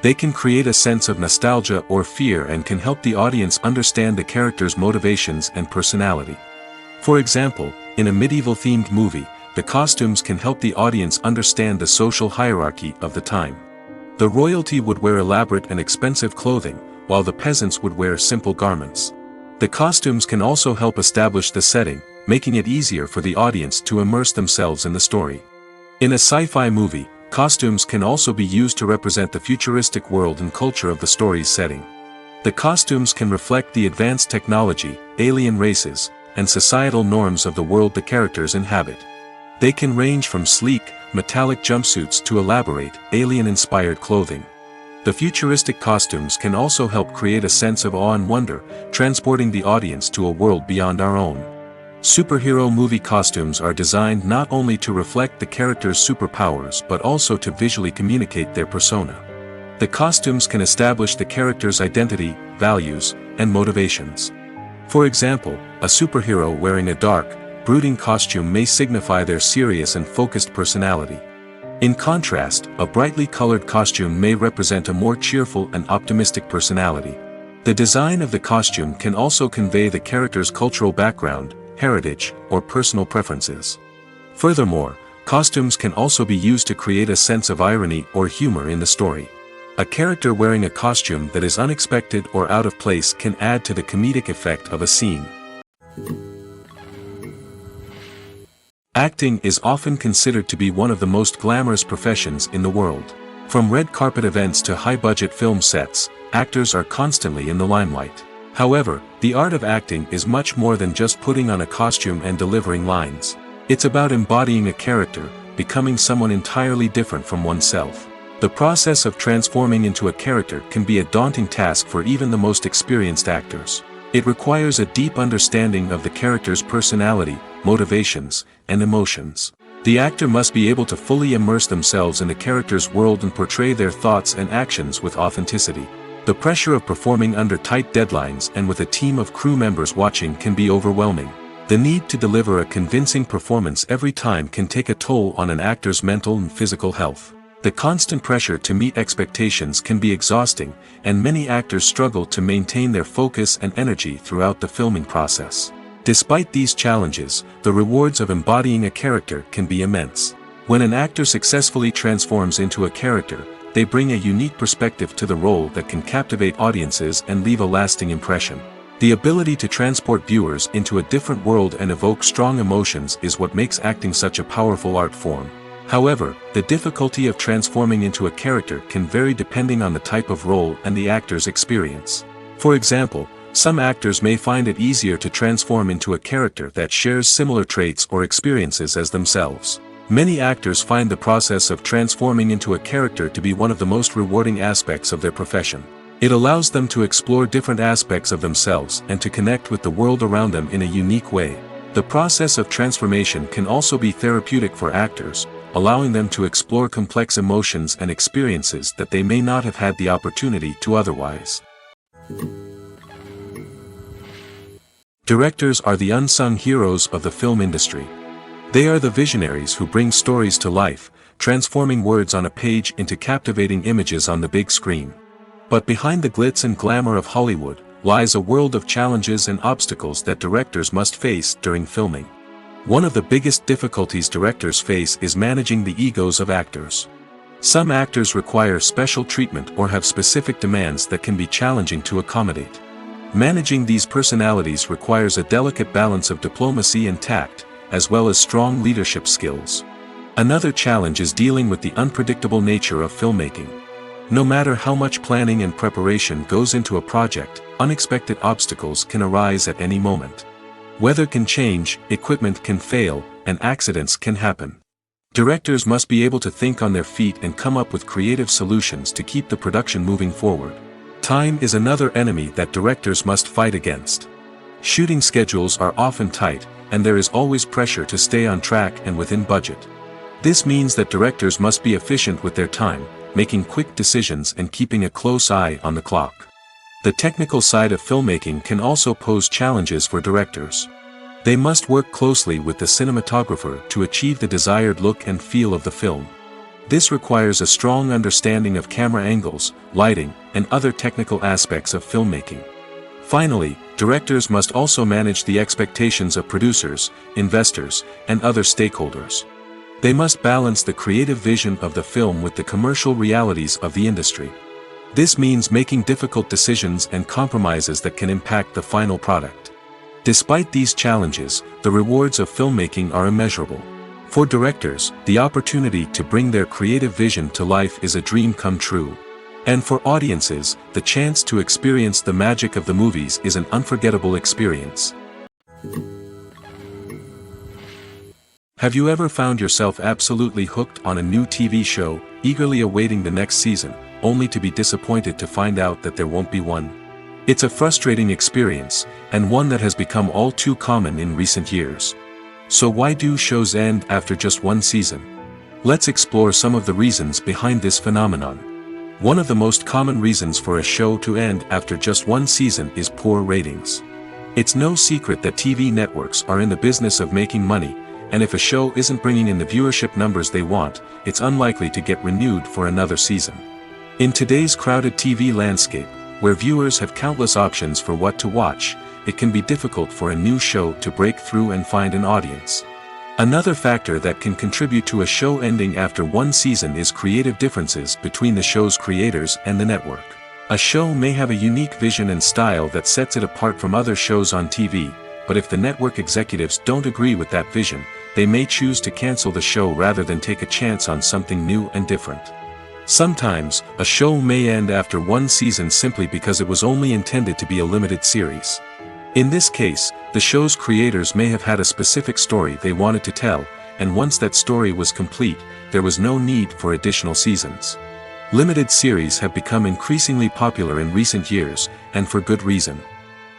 They can create a sense of nostalgia or fear and can help the audience understand the character's motivations and personality. For example, in a medieval-themed movie, the costumes can help the audience understand the social hierarchy of the time. The royalty would wear elaborate and expensive clothing, while the peasants would wear simple garments. The costumes can also help establish the setting, making it easier for the audience to immerse themselves in the story. In a sci-fi movie, costumes can also be used to represent the futuristic world and culture of the story's setting. The costumes can reflect the advanced technology, alien races, and societal norms of the world the characters inhabit. They can range from sleek, metallic jumpsuits to elaborate, alien-inspired clothing. The futuristic costumes can also help create a sense of awe and wonder, transporting the audience to a world beyond our own. Superhero movie costumes are designed not only to reflect the character's superpowers but also to visually communicate their persona. The costumes can establish the character's identity, values, and motivations. For example, a superhero wearing a dark, brooding costume may signify their serious and focused personality. In contrast, a brightly colored costume may represent a more cheerful and optimistic personality. The design of the costume can also convey the character's cultural background, heritage, or personal preferences. Furthermore, Costumes can also be used to create a sense of irony or humor in the story. A character wearing a costume that is unexpected or out of place can add to the comedic effect of a scene. Acting is often considered to be one of the most glamorous professions in the world. From red carpet events to high-budget film sets, actors are constantly in the limelight. However, the art of acting is much more than just putting on a costume and delivering lines. It's about embodying a character, becoming someone entirely different from oneself. The process of transforming into a character can be a daunting task for even the most experienced actors. It requires a deep understanding of the character's personality, motivations, and emotions. The actor must be able to fully immerse themselves in the character's world and portray their thoughts and actions with authenticity. The pressure of performing under tight deadlines and with a team of crew members watching can be overwhelming. The need to deliver a convincing performance every time can take a toll on an actor's mental and physical health. The constant pressure to meet expectations can be exhausting, and many actors struggle to maintain their focus and energy throughout the filming process. Despite these challenges, the rewards of embodying a character can be immense. When an actor successfully transforms into a character, they bring a unique perspective to the role that can captivate audiences and leave a lasting impression. The ability to transport viewers into a different world and evoke strong emotions is what makes acting such a powerful art form. However, the difficulty of transforming into a character can vary depending on the type of role and the actor's experience. For example, some actors may find it easier to transform into a character that shares similar traits or experiences as themselves. Many actors find the process of transforming into a character to be one of the most rewarding aspects of their profession. It allows them to explore different aspects of themselves and to connect with the world around them in a unique way. The process of transformation can also be therapeutic for actors, allowing them to explore complex emotions and experiences that they may not have had the opportunity to otherwise. Directors are the unsung heroes of the film industry. They are the visionaries who bring stories to life, transforming words on a page into captivating images on the big screen. But behind the glitz and glamour of Hollywood lies a world of challenges and obstacles that directors must face during filming. One of the biggest difficulties directors face is managing the egos of actors. Some actors require special treatment or have specific demands that can be challenging to accommodate. Managing these personalities requires a delicate balance of diplomacy and tact, as well as strong leadership skills. Another challenge is dealing with the unpredictable nature of filmmaking. No matter how much planning and preparation goes into a project, unexpected obstacles can arise at any moment. Weather can change, equipment can fail, and accidents can happen. Directors must be able to think on their feet and come up with creative solutions to keep the production moving forward. Time is another enemy that directors must fight against. Shooting schedules are often tight, and there is always pressure to stay on track and within budget. This means that directors must be efficient with their time, making quick decisions and keeping a close eye on the clock. The technical side of filmmaking can also pose challenges for directors. They must work closely with the cinematographer to achieve the desired look and feel of the film. This requires a strong understanding of camera angles, lighting, and other technical aspects of filmmaking. Finally, directors must also manage the expectations of producers, investors, and other stakeholders. They must balance the creative vision of the film with the commercial realities of the industry. This means making difficult decisions and compromises that can impact the final product. Despite these challenges, the rewards of filmmaking are immeasurable. For directors, the opportunity to bring their creative vision to life is a dream come true. And for audiences, the chance to experience the magic of the movies is an unforgettable experience. Have you ever found yourself absolutely hooked on a new TV show, eagerly awaiting the next season, only to be disappointed to find out that there won't be one? It's a frustrating experience, and one that has become all too common in recent years. So why do shows end after just one season? Let's explore some of the reasons behind this phenomenon. One of the most common reasons for a show to end after just one season is poor ratings. It's no secret that TV networks are in the business of making money, and if a show isn't bringing in the viewership numbers they want, it's unlikely to get renewed for another season. In today's crowded TV landscape, where viewers have countless options for what to watch, it can be difficult for a new show to break through and find an audience. Another factor that can contribute to a show ending after one season is creative differences between the show's creators and the network. A show may have a unique vision and style that sets it apart from other shows on TV, but if the network executives don't agree with that vision, they may choose to cancel the show rather than take a chance on something new and different. Sometimes, a show may end after one season simply because it was only intended to be a limited series. In this case, the show's creators may have had a specific story they wanted to tell, and once that story was complete, there was no need for additional seasons. Limited series have become increasingly popular in recent years, and for good reason.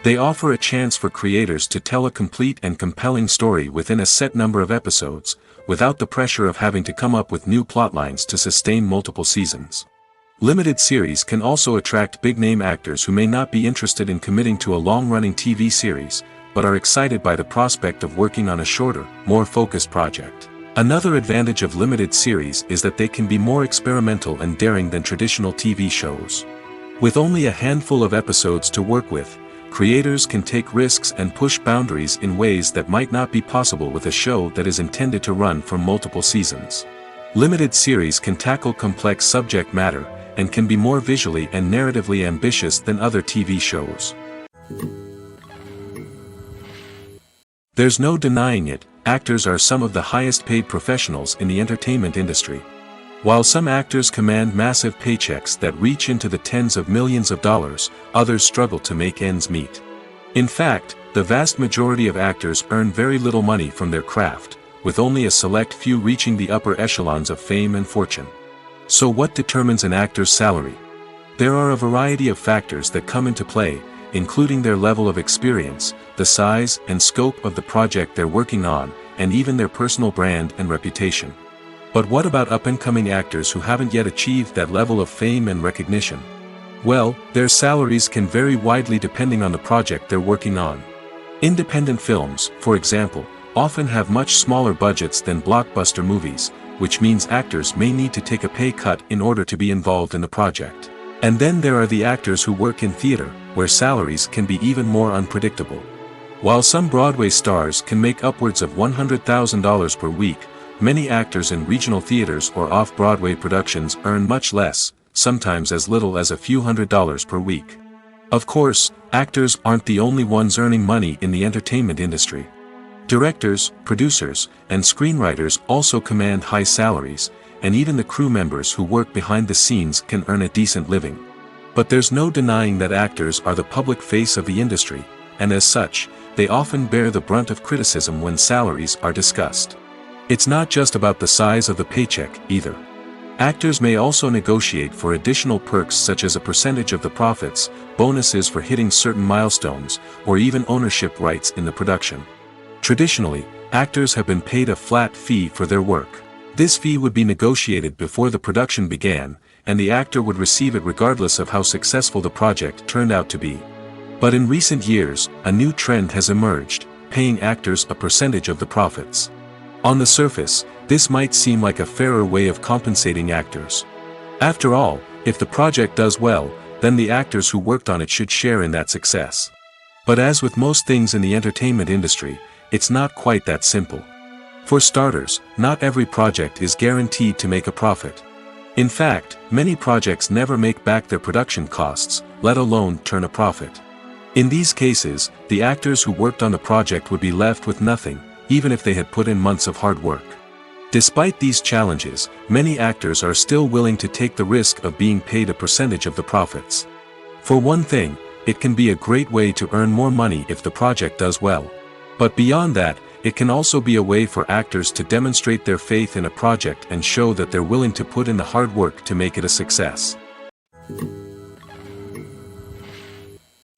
They offer a chance for creators to tell a complete and compelling story within a set number of episodes, without the pressure of having to come up with new plotlines to sustain multiple seasons. Limited series can also attract big-name actors who may not be interested in committing to a long-running TV series, but are excited by the prospect of working on a shorter, more focused project. Another advantage of limited series is that they can be more experimental and daring than traditional TV shows. With only a handful of episodes to work with, creators can take risks and push boundaries in ways that might not be possible with a show that is intended to run for multiple seasons. Limited series can tackle complex subject matter, and can be more visually and narratively ambitious than other TV shows. There's no denying it, actors are some of the highest paid professionals in the entertainment industry. While some actors command massive paychecks that reach into the tens of millions of dollars, others struggle to make ends meet. In fact, the vast majority of actors earn very little money from their craft, with only a select few reaching the upper echelons of fame and fortune. So what determines an actor's salary? There are a variety of factors that come into play, including their level of experience, the size and scope of the project they're working on, and even their personal brand and reputation. But what about up-and-coming actors who haven't yet achieved that level of fame and recognition? Well, their salaries can vary widely depending on the project they're working on. Independent films, for example, often have much smaller budgets than blockbuster movies, which means actors may need to take a pay cut in order to be involved in the project. And then there are the actors who work in theater, where salaries can be even more unpredictable. While some Broadway stars can make upwards of $100,000 per week, many actors in regional theaters or off-Broadway productions earn much less, sometimes as little as a few $100s per week. Of course, actors aren't the only ones earning money in the entertainment industry. Directors, producers, and screenwriters also command high salaries, and even the crew members who work behind the scenes can earn a decent living. But there's no denying that actors are the public face of the industry, and as such, they often bear the brunt of criticism when salaries are discussed. It's not just about the size of the paycheck, either. Actors may also negotiate for additional perks such as a percentage of the profits, bonuses for hitting certain milestones, or even ownership rights in the production. Traditionally, actors have been paid a flat fee for their work. This fee would be negotiated before the production began, and the actor would receive it regardless of how successful the project turned out to be. But in recent years, a new trend has emerged, paying actors a percentage of the profits. On the surface, this might seem like a fairer way of compensating actors. After all, if the project does well, then the actors who worked on it should share in that success. But as with most things in the entertainment industry, it's not quite that simple. For starters, not every project is guaranteed to make a profit. In fact, many projects never make back their production costs, let alone turn a profit. In these cases, the actors who worked on the project would be left with nothing, even if they had put in months of hard work. Despite these challenges, many actors are still willing to take the risk of being paid a percentage of the profits. For one thing, it can be a great way to earn more money if the project does well. But beyond that, it can also be a way for actors to demonstrate their faith in a project and show that they're willing to put in the hard work to make it a success.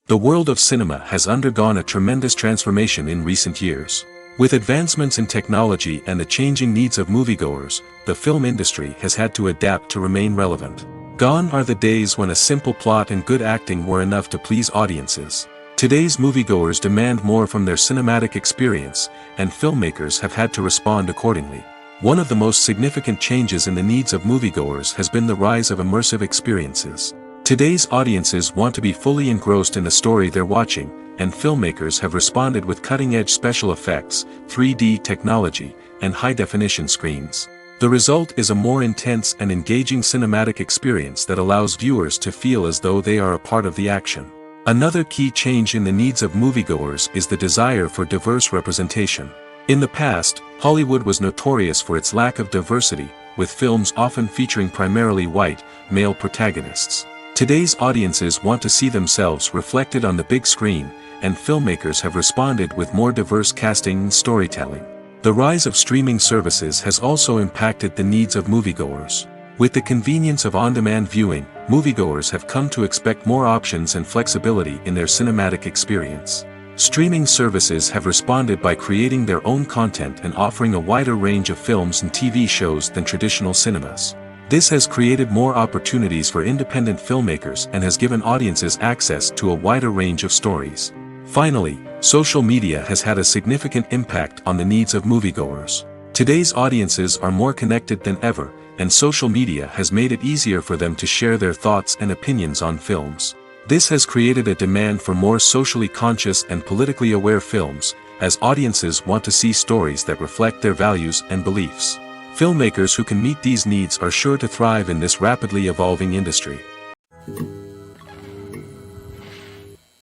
The world of cinema has undergone a tremendous transformation in recent years. With advancements in technology and the changing needs of moviegoers, the film industry has had to adapt to remain relevant. Gone are the days when a simple plot and good acting were enough to please audiences. Today's moviegoers demand more from their cinematic experience, and filmmakers have had to respond accordingly. One of the most significant changes in the needs of moviegoers has been the rise of immersive experiences. Today's audiences want to be fully engrossed in the story they're watching, and filmmakers have responded with cutting-edge special effects, 3D technology, and high-definition screens. The result is a more intense and engaging cinematic experience that allows viewers to feel as though they are a part of the action. Another key change in the needs of moviegoers is the desire for diverse representation. In the past, Hollywood was notorious for its lack of diversity, with films often featuring primarily white, male protagonists. Today's audiences want to see themselves reflected on the big screen, and filmmakers have responded with more diverse casting and storytelling. The rise of streaming services has also impacted the needs of moviegoers. With the convenience of on-demand viewing, moviegoers have come to expect more options and flexibility in their cinematic experience. Streaming services have responded by creating their own content and offering a wider range of films and TV shows than traditional cinemas. This has created more opportunities for independent filmmakers and has given audiences access to a wider range of stories. Finally, social media has had a significant impact on the needs of moviegoers. Today's audiences are more connected than ever, and social media has made it easier for them to share their thoughts and opinions on films. This has created a demand for more socially conscious and politically aware films, as audiences want to see stories that reflect their values and beliefs. Filmmakers who can meet these needs are sure to thrive in this rapidly evolving industry.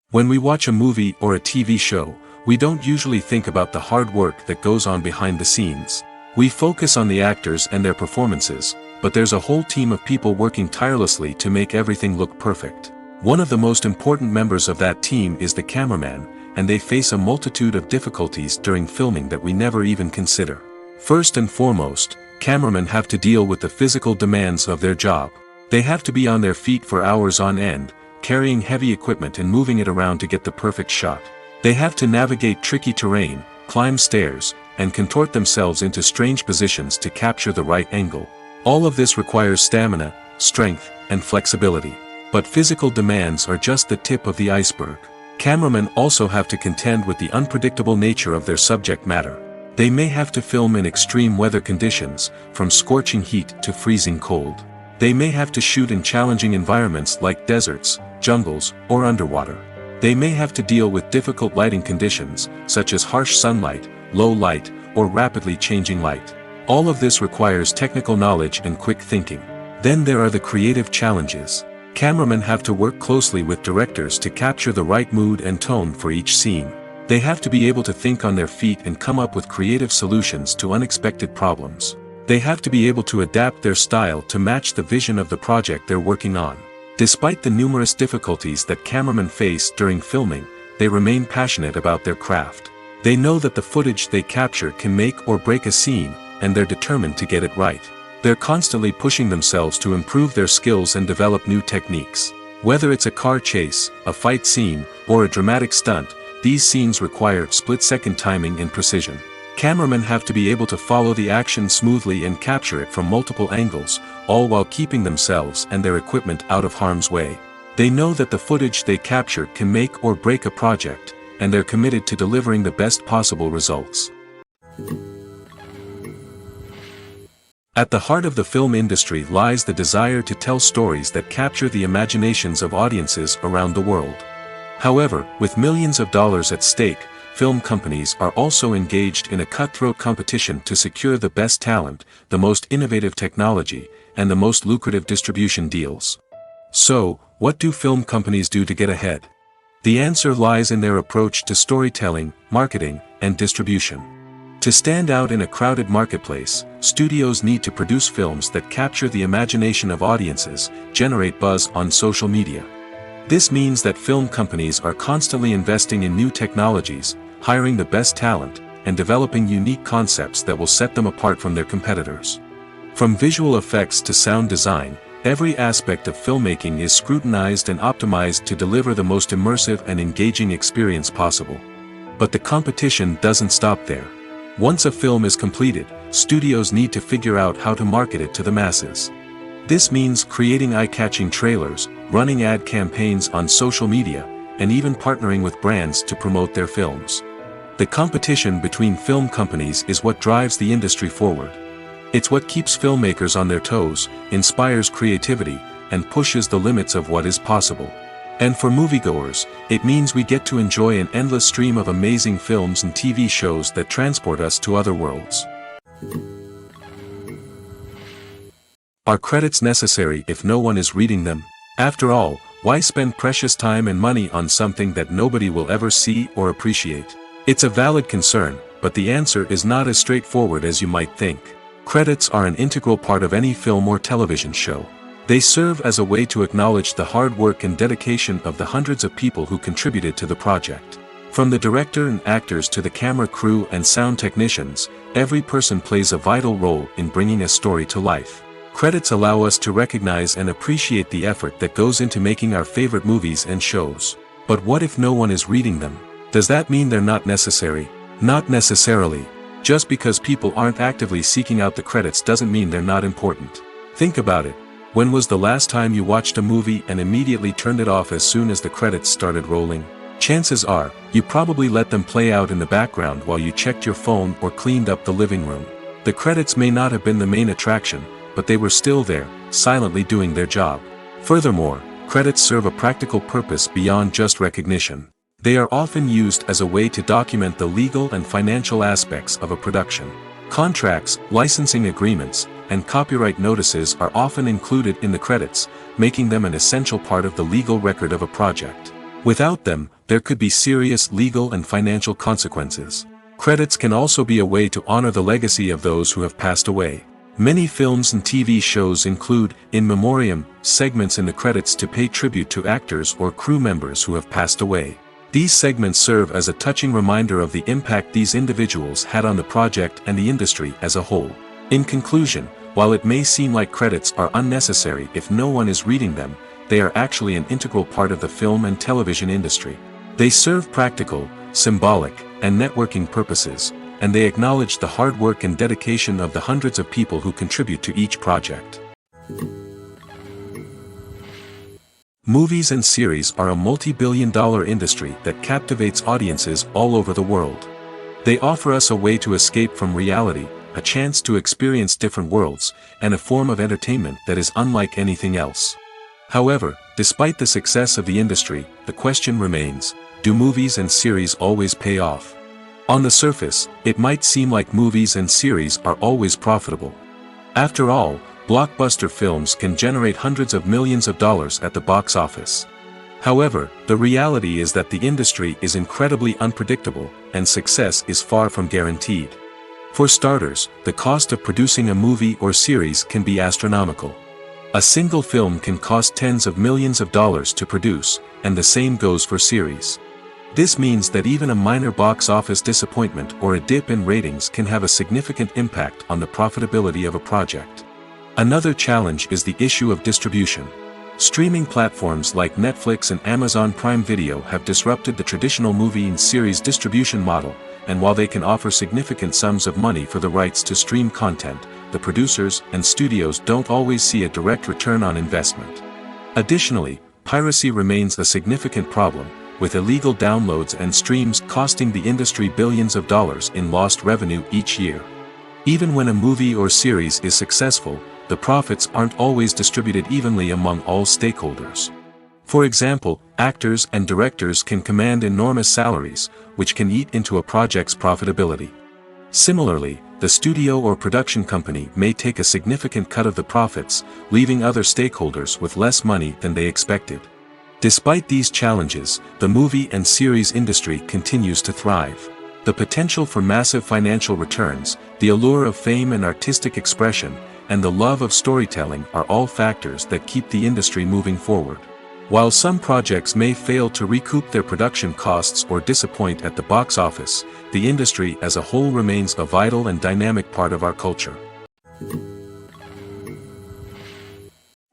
When we watch a movie or a TV show, we don't usually think about the hard work that goes on behind the scenes. We focus on the actors and their performances, but there's a whole team of people working tirelessly to make everything look perfect. One of the most important members of that team is the cameraman, and they face a multitude of difficulties during filming that we never even consider. First and foremost, cameramen have to deal with the physical demands of their job. They have to be on their feet for hours on end, carrying heavy equipment and moving it around to get the perfect shot. They have to navigate tricky terrain, climb stairs, and contort themselves into strange positions to capture the right angle. All of this requires stamina, strength, and flexibility. But physical demands are just the tip of the iceberg. Cameramen also have to contend with the unpredictable nature of their subject matter. They may have to film in extreme weather conditions, from scorching heat to freezing cold. They may have to shoot in challenging environments like deserts, jungles, or underwater. They may have to deal with difficult lighting conditions, such as harsh sunlight, low light, or rapidly changing light. All of this requires technical knowledge and quick thinking. Then there are the creative challenges. Cameramen have to work closely with directors to capture the right mood and tone for each scene. They have to be able to think on their feet and come up with creative solutions to unexpected problems. They have to be able to adapt their style to match the vision of the project they're working on. Despite the numerous difficulties that cameramen face during filming, they remain passionate about their craft. They know that the footage they capture can make or break a scene, and they're determined to get it right. They're constantly pushing themselves to improve their skills and develop new techniques. Whether it's a car chase, a fight scene, or a dramatic stunt, these scenes require split-second timing and precision. Cameramen have to be able to follow the action smoothly and capture it from multiple angles, all while keeping themselves and their equipment out of harm's way. They know that the footage they capture can make or break a project, and they're committed to delivering the best possible results. At the heart of the film industry lies the desire to tell stories that capture the imaginations of audiences around the world. However, with millions of dollars at stake, film companies are also engaged in a cutthroat competition to secure the best talent, the most innovative technology, and the most lucrative distribution deals. So, what do film companies do to get ahead? The answer lies in their approach to storytelling, marketing, and distribution. To stand out in a crowded marketplace, studios need to produce films that capture the imagination of audiences, generate buzz on social media. This means that film companies are constantly investing in new technologies, hiring the best talent, and developing unique concepts that will set them apart from their competitors. From visual effects to sound design, every aspect of filmmaking is scrutinized and optimized to deliver the most immersive and engaging experience possible. But the competition doesn't stop there. Once a film is completed, studios need to figure out how to market it to the masses. This means creating eye-catching trailers, running ad campaigns on social media, and even partnering with brands to promote their films. The competition between film companies is what drives the industry forward. It's what keeps filmmakers on their toes, inspires creativity, and pushes the limits of what is possible. And for moviegoers, it means we get to enjoy an endless stream of amazing films and TV shows that transport us to other worlds. Are credits necessary if no one is reading them? After all, why spend precious time and money on something that nobody will ever see or appreciate? It's a valid concern, but the answer is not as straightforward as you might think. Credits are an integral part of any film or television show. They serve as a way to acknowledge the hard work and dedication of the hundreds of people who contributed to the project. From the director and actors to the camera crew and sound technicians, every person plays a vital role in bringing a story to life. Credits allow us to recognize and appreciate the effort that goes into making our favorite movies and shows. But what if no one is reading them? Does that mean they're not necessary? Not necessarily. Just because people aren't actively seeking out the credits doesn't mean they're not important. Think about it. When was the last time you watched a movie and immediately turned it off as soon as the credits started rolling? Chances are, you probably let them play out in the background while you checked your phone or cleaned up the living room. The credits may not have been the main attraction, but they were still there, silently doing their job. Furthermore, credits serve a practical purpose beyond just recognition. They are often used as a way to document the legal and financial aspects of a production. Contracts, licensing agreements, and copyright notices are often included in the credits, making them an essential part of the legal record of a project. Without them, there could be serious legal and financial consequences. Credits can also be a way to honor the legacy of those who have passed away. Many films and TV shows include, in memoriam, segments in the credits to pay tribute to actors or crew members who have passed away. These segments serve as a touching reminder of the impact these individuals had on the project and the industry as a whole. In conclusion, while it may seem like credits are unnecessary if no one is reading them, they are actually an integral part of the film and television industry. They serve practical, symbolic, and networking purposes, and they acknowledge the hard work and dedication of the hundreds of people who contribute to each project. Movies and series are a multi-billion-dollar industry that captivates audiences all over the world. They offer us a way to escape from reality, a chance to experience different worlds, and a form of entertainment that is unlike anything else. However, despite the success of the industry, the question remains, do movies and series always pay off? On the surface, it might seem like movies and series are always profitable. After all, blockbuster films can generate hundreds of millions of dollars at the box office. However, the reality is that the industry is incredibly unpredictable, and success is far from guaranteed. For starters, the cost of producing a movie or series can be astronomical. A single film can cost tens of millions of dollars to produce, and the same goes for series. This means that even a minor box office disappointment or a dip in ratings can have a significant impact on the profitability of a project. Another challenge is the issue of distribution. Streaming platforms like Netflix and Amazon Prime Video have disrupted the traditional movie and series distribution model, and while they can offer significant sums of money for the rights to stream content, the producers and studios don't always see a direct return on investment. Additionally, piracy remains a significant problem, with illegal downloads and streams costing the industry billions of dollars in lost revenue each year. Even when a movie or series is successful, the profits aren't always distributed evenly among all stakeholders. For example, actors and directors can command enormous salaries, which can eat into a project's profitability. Similarly, the studio or production company may take a significant cut of the profits, leaving other stakeholders with less money than they expected. Despite these challenges, the movie and series industry continues to thrive. The potential for massive financial returns, the allure of fame and artistic expression, and the love of storytelling are all factors that keep the industry moving forward. While some projects may fail to recoup their production costs or disappoint at the box office, the industry as a whole remains a vital and dynamic part of our culture.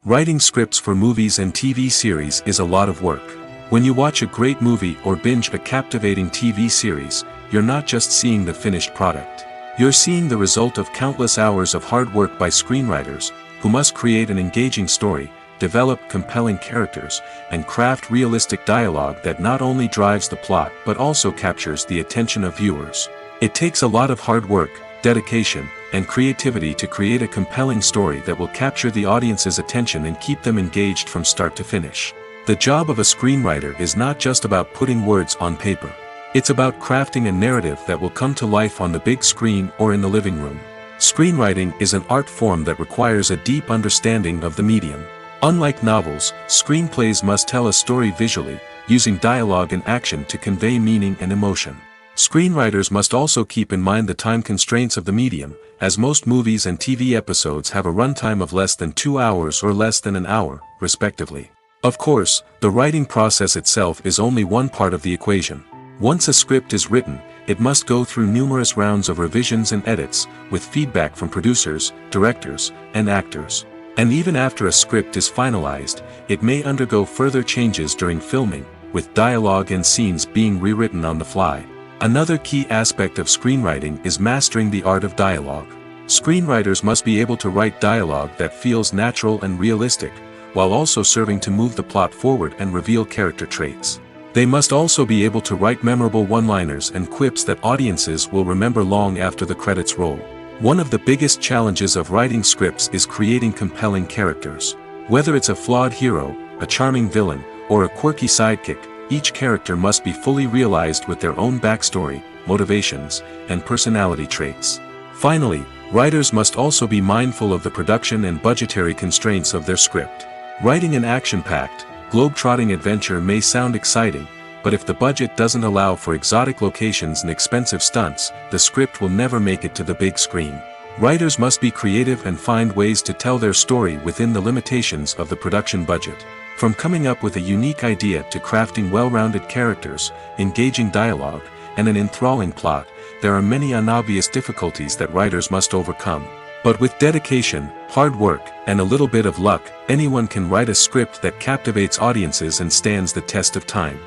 Writing scripts for movies and TV series is a lot of work. When you watch a great movie or binge a captivating TV series, you're not just seeing the finished product. You're seeing the result of countless hours of hard work by screenwriters, who must create an engaging story, develop compelling characters, and craft realistic dialogue that not only drives the plot but also captures the attention of viewers. It takes a lot of hard work, dedication, and creativity to create a compelling story that will capture the audience's attention and keep them engaged from start to finish. The job of a screenwriter is not just about putting words on paper. It's about crafting a narrative that will come to life on the big screen or in the living room. Screenwriting is an art form that requires a deep understanding of the medium. Unlike novels, screenplays must tell a story visually, using dialogue and action to convey meaning and emotion. Screenwriters must also keep in mind the time constraints of the medium, as most movies and TV episodes have a runtime of less than 2 hours or less than an hour, respectively. Of course, the writing process itself is only one part of the equation. Once a script is written, it must go through numerous rounds of revisions and edits, with feedback from producers, directors, and actors. And even after a script is finalized, it may undergo further changes during filming, with dialogue and scenes being rewritten on the fly. Another key aspect of screenwriting is mastering the art of dialogue. Screenwriters must be able to write dialogue that feels natural and realistic, while also serving to move the plot forward and reveal character traits. They must also be able to write memorable one-liners and quips that audiences will remember long after the credits roll. One of the biggest challenges of writing scripts is creating compelling characters. Whether it's a flawed hero, a charming villain, or a quirky sidekick, each character must be fully realized with their own backstory, motivations, and personality traits. Finally, writers must also be mindful of the production and budgetary constraints of their script. Writing an action-packed, globe-trotting adventure may sound exciting, but if the budget doesn't allow for exotic locations and expensive stunts, the script will never make it to the big screen. Writers must be creative and find ways to tell their story within the limitations of the production budget. From coming up with a unique idea to crafting well-rounded characters, engaging dialogue, and an enthralling plot, there are many unobvious difficulties that writers must overcome. But with dedication, hard work, and a little bit of luck, anyone can write a script that captivates audiences and stands the test of time.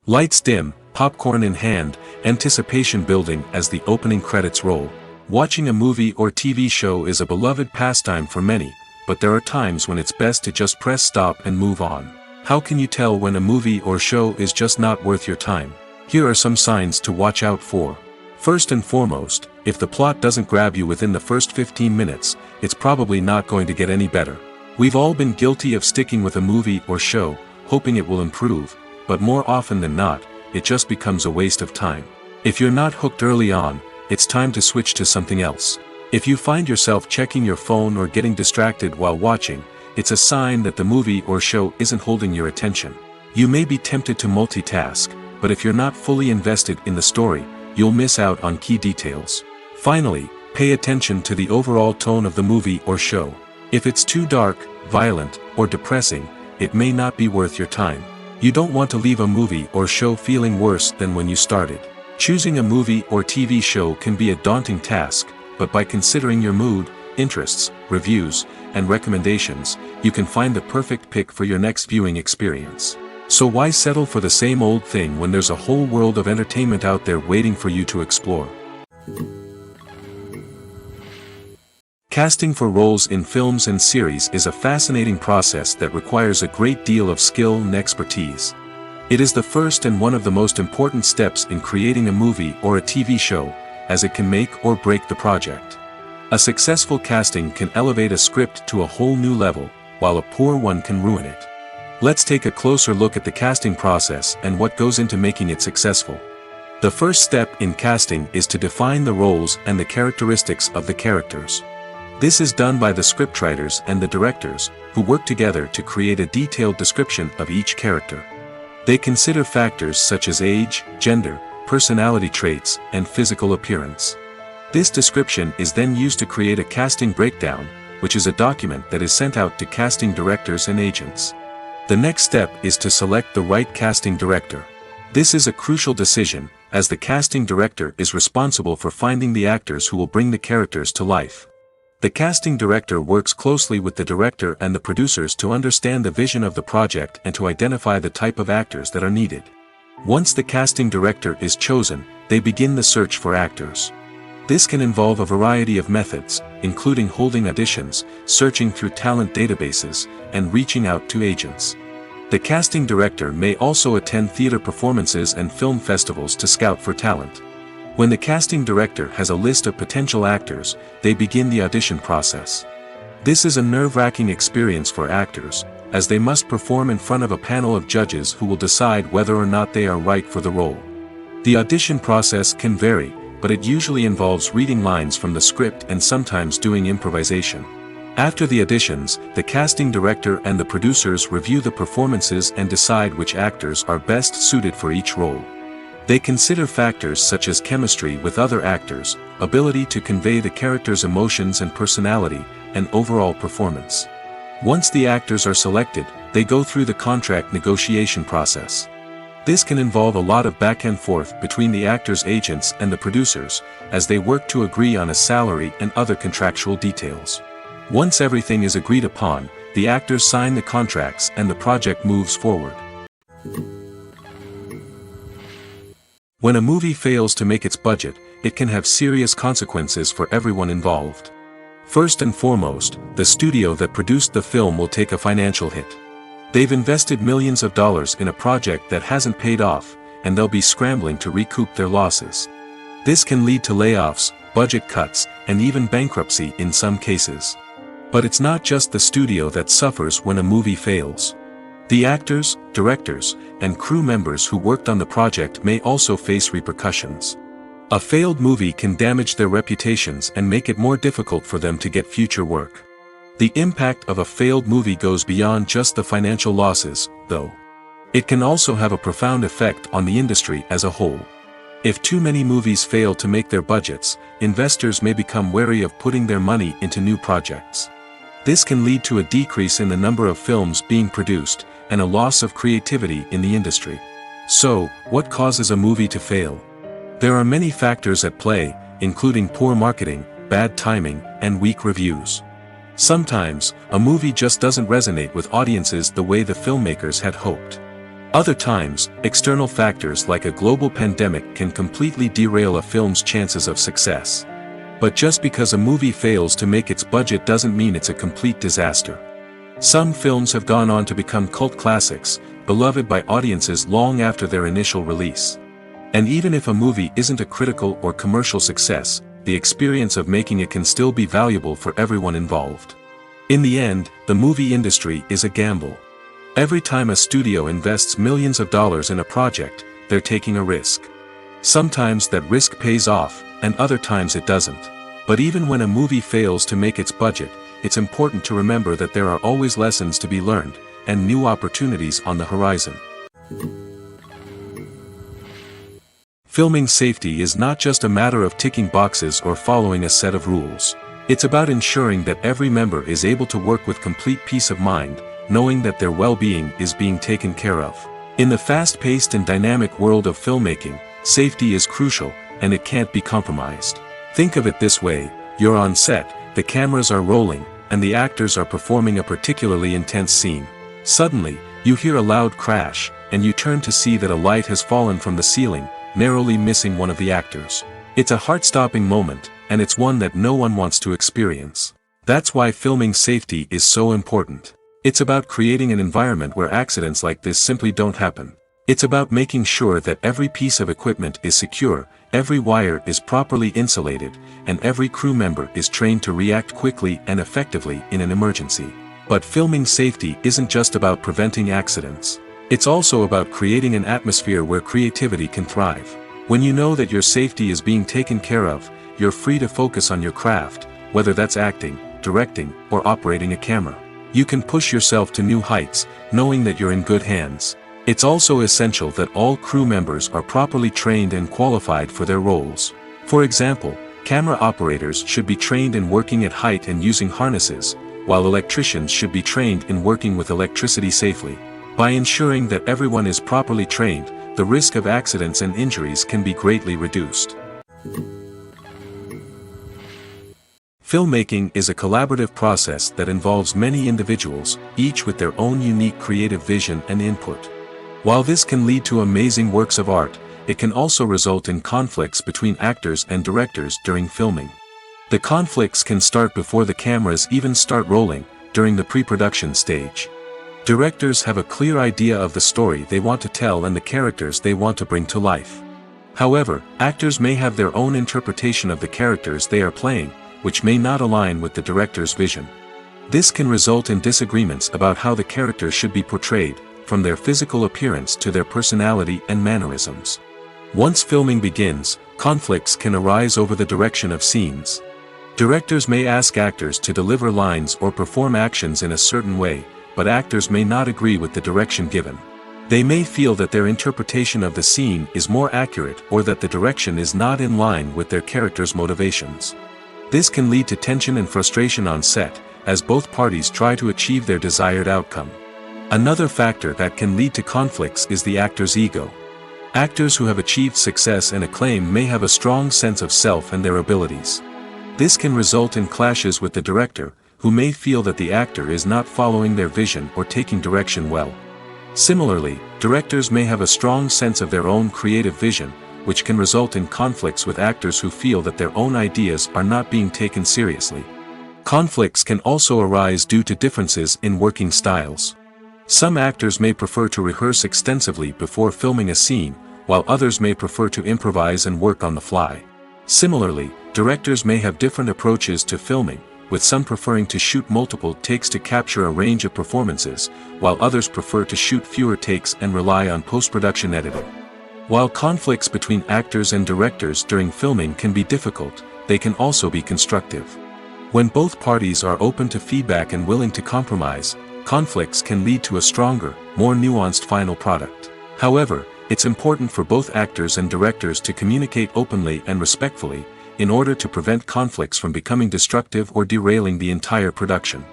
Lights dim, popcorn in hand, anticipation building as the opening credits roll. Watching a movie or TV show is a beloved pastime for many, but there are times when it's best to just press stop and move on. How can you tell when a movie or show is just not worth your time? Here are some signs to watch out for. First and foremost, if the plot doesn't grab you within the first 15 minutes, it's probably not going to get any better. We've all been guilty of sticking with a movie or show, hoping it will improve, but more often than not, it just becomes a waste of time. If you're not hooked early on, it's time to switch to something else. If you find yourself checking your phone or getting distracted while watching, it's a sign that the movie or show isn't holding your attention. You may be tempted to multitask, but if you're not fully invested in the story, you'll miss out on key details. Finally, pay attention to the overall tone of the movie or show. If it's too dark, violent, or depressing, it may not be worth your time. You don't want to leave a movie or show feeling worse than when you started. Choosing a movie or TV show can be a daunting task, but by considering your mood, interests, reviews, and recommendations, you can find the perfect pick for your next viewing experience. So why settle for the same old thing when there's a whole world of entertainment out there waiting for you to explore? Casting for roles in films and series is a fascinating process that requires a great deal of skill and expertise. It is the first and one of the most important steps in creating a movie or a TV show, as it can make or break the project. A successful casting can elevate a script to a whole new level, while a poor one can ruin it. Let's take a closer look at the casting process and what goes into making it successful. The first step in casting is to define the roles and the characteristics of the characters. This is done by the scriptwriters and the directors, who work together to create a detailed description of each character. They consider factors such as age, gender, personality traits, and physical appearance. This description is then used to create a casting breakdown, which is a document that is sent out to casting directors and agents. The next step is to select the right casting director. This is a crucial decision, as the casting director is responsible for finding the actors who will bring the characters to life. The casting director works closely with the director and the producers to understand the vision of the project and to identify the type of actors that are needed. Once the casting director is chosen, they begin the search for actors. This can involve a variety of methods, including holding auditions, searching through talent databases, and reaching out to agents. The casting director may also attend theater performances and film festivals to scout for talent. When the casting director has a list of potential actors, they begin the audition process. This is a nerve-wracking experience for actors, as they must perform in front of a panel of judges who will decide whether or not they are right for the role. The audition process can vary, but it usually involves reading lines from the script and sometimes doing improvisation. After the auditions, the casting director and the producers review the performances and decide which actors are best suited for each role. They consider factors such as chemistry with other actors, ability to convey the character's emotions and personality, and overall performance. Once the actors are selected, they go through the contract negotiation process. This can involve a lot of back and forth between the actors' agents and the producers, as they work to agree on a salary and other contractual details. Once everything is agreed upon, the actors sign the contracts and the project moves forward. When a movie fails to make its budget, it can have serious consequences for everyone involved. First and foremost, the studio that produced the film will take a financial hit. They've invested millions of dollars in a project that hasn't paid off, and they'll be scrambling to recoup their losses. This can lead to layoffs, budget cuts, and even bankruptcy in some cases. But it's not just the studio that suffers when a movie fails. The actors, directors, and crew members who worked on the project may also face repercussions. A failed movie can damage their reputations and make it more difficult for them to get future work. The impact of a failed movie goes beyond just the financial losses, though. It can also have a profound effect on the industry as a whole. If too many movies fail to make their budgets, investors may become wary of putting their money into new projects. This can lead to a decrease in the number of films being produced, and a loss of creativity in the industry. So, what causes a movie to fail? There are many factors at play, including poor marketing, bad timing, and weak reviews. Sometimes, a movie just doesn't resonate with audiences the way the filmmakers had hoped. Other times, external factors like a global pandemic can completely derail a film's chances of success. But just because a movie fails to make its budget doesn't mean it's a complete disaster. Some films have gone on to become cult classics, beloved by audiences long after their initial release. And even if a movie isn't a critical or commercial success, the experience of making it can still be valuable for everyone involved. In the end, the movie industry is a gamble. Every time a studio invests millions of dollars in a project, they're taking a risk. Sometimes that risk pays off, and other times it doesn't. But even when a movie fails to make its budget, it's important to remember that there are always lessons to be learned, and new opportunities on the horizon. Filming safety is not just a matter of ticking boxes or following a set of rules. It's about ensuring that every member is able to work with complete peace of mind, knowing that their well-being is being taken care of. In the fast-paced and dynamic world of filmmaking, safety is crucial, and it can't be compromised. Think of it this way: you're on set, the cameras are rolling, and the actors are performing a particularly intense scene. Suddenly, you hear a loud crash, and you turn to see that a light has fallen from the ceiling, narrowly missing one of the actors. It's a heart-stopping moment, and it's one that no one wants to experience. That's why filming safety is so important. It's about creating an environment where accidents like this simply don't happen. It's about making sure that every piece of equipment is secure, every wire is properly insulated, and every crew member is trained to react quickly and effectively in an emergency. But filming safety isn't just about preventing accidents. It's also about creating an atmosphere where creativity can thrive. When you know that your safety is being taken care of, you're free to focus on your craft, whether that's acting, directing, or operating a camera. You can push yourself to new heights, knowing that you're in good hands. It's also essential that all crew members are properly trained and qualified for their roles. For example, camera operators should be trained in working at height and using harnesses, while electricians should be trained in working with electricity safely. By ensuring that everyone is properly trained, the risk of accidents and injuries can be greatly reduced. Filmmaking is a collaborative process that involves many individuals, each with their own unique creative vision and input. While this can lead to amazing works of art, it can also result in conflicts between actors and directors during filming. The conflicts can start before the cameras even start rolling, during the pre-production stage. Directors have a clear idea of the story they want to tell and the characters they want to bring to life. However, actors may have their own interpretation of the characters they are playing, which may not align with the director's vision. This can result in disagreements about how the characters should be portrayed, from their physical appearance to their personality and mannerisms. Once filming begins, conflicts can arise over the direction of scenes. Directors may ask actors to deliver lines or perform actions in a certain way, but actors may not agree with the direction given. They may feel that their interpretation of the scene is more accurate or that the direction is not in line with their character's motivations. This can lead to tension and frustration on set, as both parties try to achieve their desired outcome. Another factor that can lead to conflicts is the actor's ego. Actors who have achieved success and acclaim may have a strong sense of self and their abilities. This can result in clashes with the director, who may feel that the actor is not following their vision or taking direction well. Similarly, directors may have a strong sense of their own creative vision, which can result in conflicts with actors who feel that their own ideas are not being taken seriously. Conflicts can also arise due to differences in working styles. Some actors may prefer to rehearse extensively before filming a scene, while others may prefer to improvise and work on the fly. Similarly, directors may have different approaches to filming, with some preferring to shoot multiple takes to capture a range of performances, while others prefer to shoot fewer takes and rely on post-production editing. While conflicts between actors and directors during filming can be difficult, they can also be constructive. When both parties are open to feedback and willing to compromise, conflicts can lead to a stronger, more nuanced final product. However, it's important for both actors and directors to communicate openly and respectfully, in order to prevent conflicts from becoming destructive or derailing the entire production.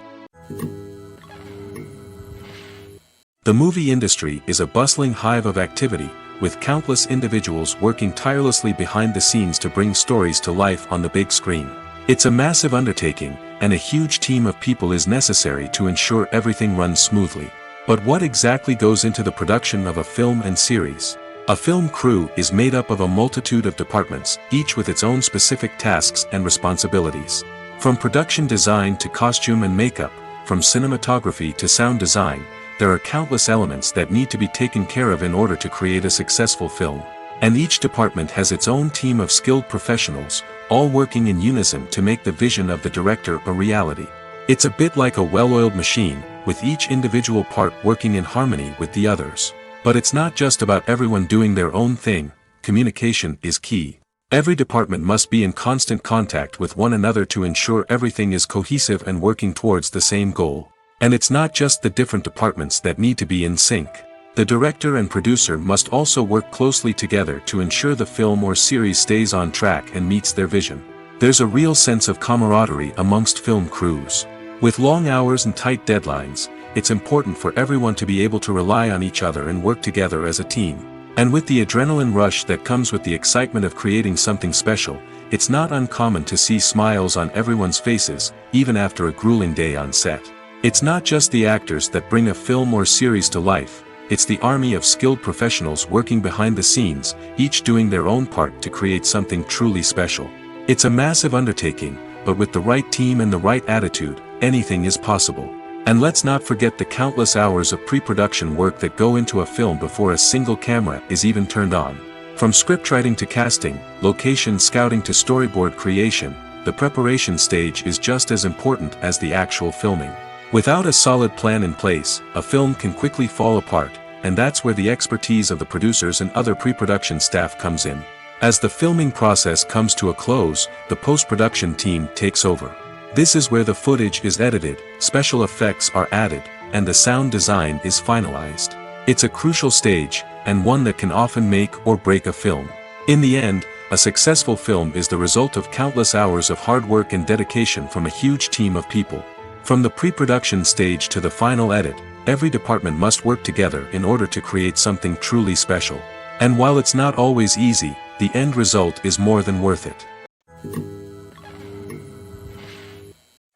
The movie industry is a bustling hive of activity, with countless individuals working tirelessly behind the scenes to bring stories to life on the big screen. It's a massive undertaking, and a huge team of people is necessary to ensure everything runs smoothly. But what exactly goes into the production of a film and series? A film crew is made up of a multitude of departments, each with its own specific tasks and responsibilities. From production design to costume and makeup, from cinematography to sound design, there are countless elements that need to be taken care of in order to create a successful film. And each department has its own team of skilled professionals, all working in unison to make the vision of the director a reality. It's a bit like a well-oiled machine, with each individual part working in harmony with the others. But it's not just about everyone doing their own thing. Communication is key. Every department must be in constant contact with one another to ensure everything is cohesive and working towards the same goal. And it's not just the different departments that need to be in sync. The director and producer must also work closely together to ensure the film or series stays on track and meets their vision. There's a real sense of camaraderie amongst film crews. With long hours and tight deadlines, it's important for everyone to be able to rely on each other and work together as a team. And with the adrenaline rush that comes with the excitement of creating something special, it's not uncommon to see smiles on everyone's faces, even after a grueling day on set. It's not just the actors that bring a film or series to life, it's the army of skilled professionals working behind the scenes, each doing their own part to create something truly special. It's a massive undertaking, but with the right team and the right attitude, anything is possible. And let's not forget the countless hours of pre-production work that go into a film before a single camera is even turned on. From scriptwriting to casting, location scouting to storyboard creation, the preparation stage is just as important as the actual filming. Without a solid plan in place, a film can quickly fall apart, and that's where the expertise of the producers and other pre-production staff comes in. As the filming process comes to a close, the post-production team takes over. This is where the footage is edited, special effects are added, and the sound design is finalized. It's a crucial stage, and one that can often make or break a film. In the end, a successful film is the result of countless hours of hard work and dedication from a huge team of people. From the pre-production stage to the final edit, every department must work together in order to create something truly special. And while it's not always easy, the end result is more than worth it.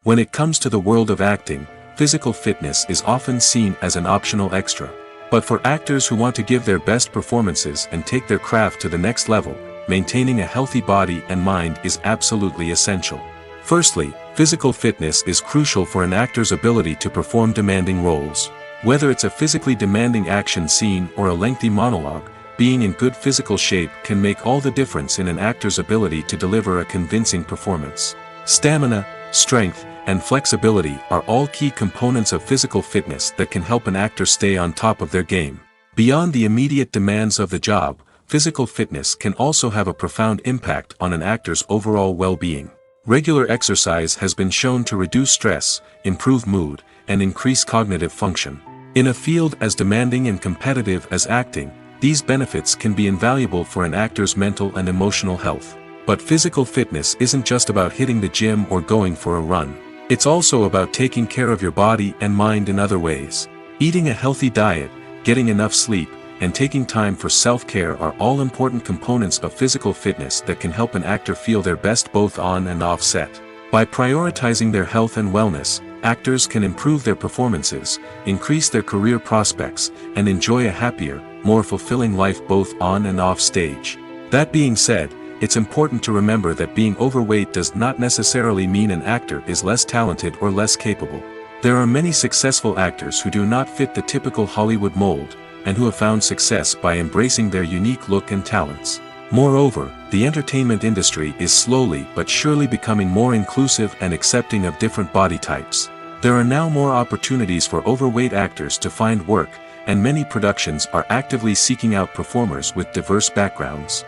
When it comes to the world of acting, physical fitness is often seen as an optional extra. But for actors who want to give their best performances and take their craft to the next level, maintaining a healthy body and mind is absolutely essential. Firstly, physical fitness is crucial for an actor's ability to perform demanding roles. Whether it's a physically demanding action scene or a lengthy monologue, being in good physical shape can make all the difference in an actor's ability to deliver a convincing performance. Stamina, strength, and flexibility are all key components of physical fitness that can help an actor stay on top of their game. Beyond the immediate demands of the job, physical fitness can also have a profound impact on an actor's overall well-being. Regular exercise has been shown to reduce stress, improve mood, and increase cognitive function. In a field as demanding and competitive as acting, these benefits can be invaluable for an actor's mental and emotional health. But physical fitness isn't just about hitting the gym or going for a run. It's also about taking care of your body and mind in other ways. Eating a healthy diet, getting enough sleep, and taking time for self-care are all important components of physical fitness that can help an actor feel their best both on and off set. By prioritizing their health and wellness, actors can improve their performances, increase their career prospects, and enjoy a happier, more fulfilling life both on and off stage. That being said, it's important to remember that being overweight does not necessarily mean an actor is less talented or less capable. There are many successful actors who do not fit the typical Hollywood mold, and who have found success by embracing their unique look and talents. Moreover, the entertainment industry is slowly but surely becoming more inclusive and accepting of different body types. There are now more opportunities for overweight actors to find work, and many productions are actively seeking out performers with diverse backgrounds.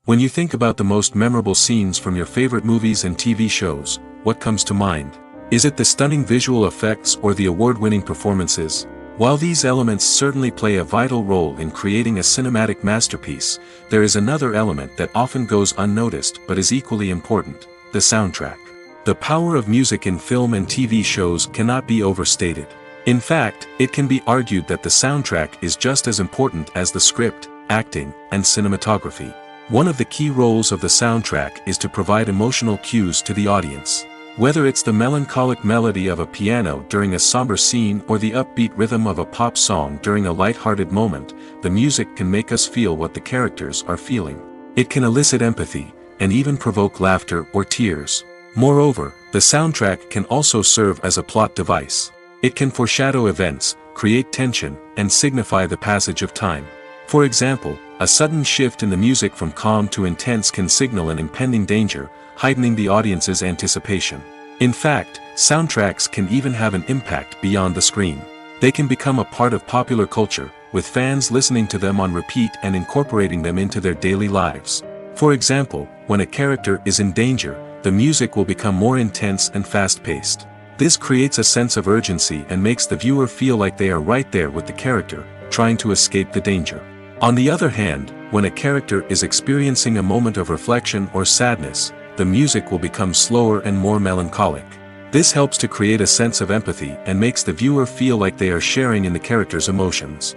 When you think about the most memorable scenes from your favorite movies and TV shows, what comes to mind? Is it the stunning visual effects or the award-winning performances? While these elements certainly play a vital role in creating a cinematic masterpiece, there is another element that often goes unnoticed but is equally important: the soundtrack. The power of music in film and TV shows cannot be overstated. In fact, it can be argued that the soundtrack is just as important as the script, acting, and cinematography. One of the key roles of the soundtrack is to provide emotional cues to the audience. Whether it's the melancholic melody of a piano during a somber scene or the upbeat rhythm of a pop song during a light-hearted moment, the music can make us feel what the characters are feeling. It can elicit empathy, and even provoke laughter or tears. Moreover, the soundtrack can also serve as a plot device. It can foreshadow events, create tension, and signify the passage of time. For example, a sudden shift in the music from calm to intense can signal an impending danger, heightening the audience's anticipation. In fact, soundtracks can even have an impact beyond the screen. They can become a part of popular culture, with fans listening to them on repeat and incorporating them into their daily lives. For example, when a character is in danger, the music will become more intense and fast-paced. This creates a sense of urgency and makes the viewer feel like they are right there with the character, trying to escape the danger. On the other hand, when a character is experiencing a moment of reflection or sadness, the music will become slower and more melancholic. This helps to create a sense of empathy and makes the viewer feel like they are sharing in the character's emotions.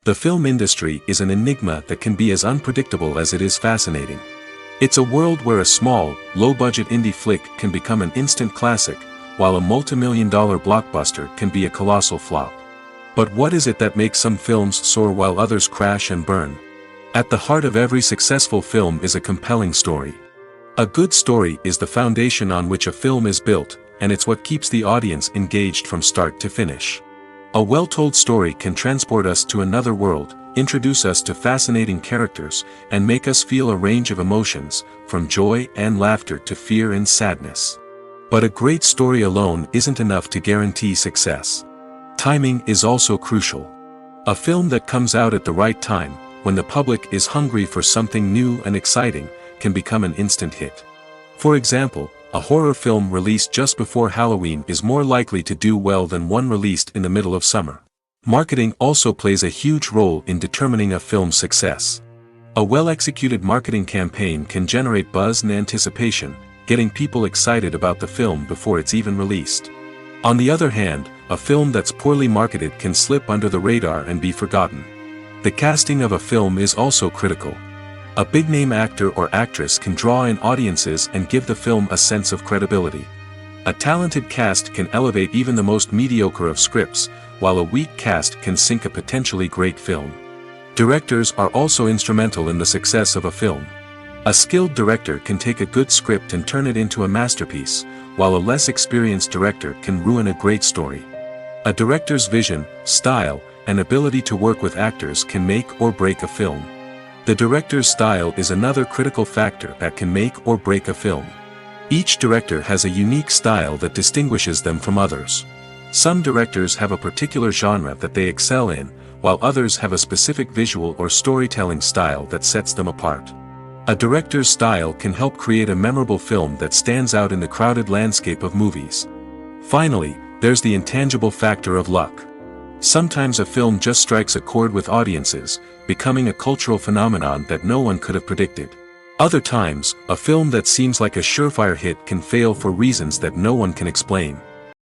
The film industry is an enigma that can be as unpredictable as it is fascinating. It's a world where a small, low-budget indie flick can become an instant classic, while a multi-million-dollar blockbuster can be a colossal flop. But what is it that makes some films soar while others crash and burn? At the heart of every successful film is a compelling story. A good story is the foundation on which a film is built, and it's what keeps the audience engaged from start to finish. A well-told story can transport us to another world, introduce us to fascinating characters, and make us feel a range of emotions, from joy and laughter to fear and sadness. But a great story alone isn't enough to guarantee success. Timing is also crucial. A film that comes out at the right time, when the public is hungry for something new and exciting, can become an instant hit. For example, a horror film released just before Halloween is more likely to do well than one released in the middle of summer. Marketing also plays a huge role in determining a film's success. A well-executed marketing campaign can generate buzz and anticipation, getting people excited about the film before it's even released. On the other hand, a film that's poorly marketed can slip under the radar and be forgotten. The casting of a film is also critical. A big-name actor or actress can draw in audiences and give the film a sense of credibility. A talented cast can elevate even the most mediocre of scripts, while a weak cast can sink a potentially great film. Directors are also instrumental in the success of a film. A skilled director can take a good script and turn it into a masterpiece, while a less experienced director can ruin a great story. A director's vision, style, and ability to work with actors can make or break a film. The director's style is another critical factor that can make or break a film. Each director has a unique style that distinguishes them from others. Some directors have a particular genre that they excel in, while others have a specific visual or storytelling style that sets them apart. A director's style can help create a memorable film that stands out in the crowded landscape of movies. Finally, there's the intangible factor of luck. Sometimes a film just strikes a chord with audiences, becoming a cultural phenomenon that no one could have predicted. Other times, a film that seems like a surefire hit can fail for reasons that no one can explain.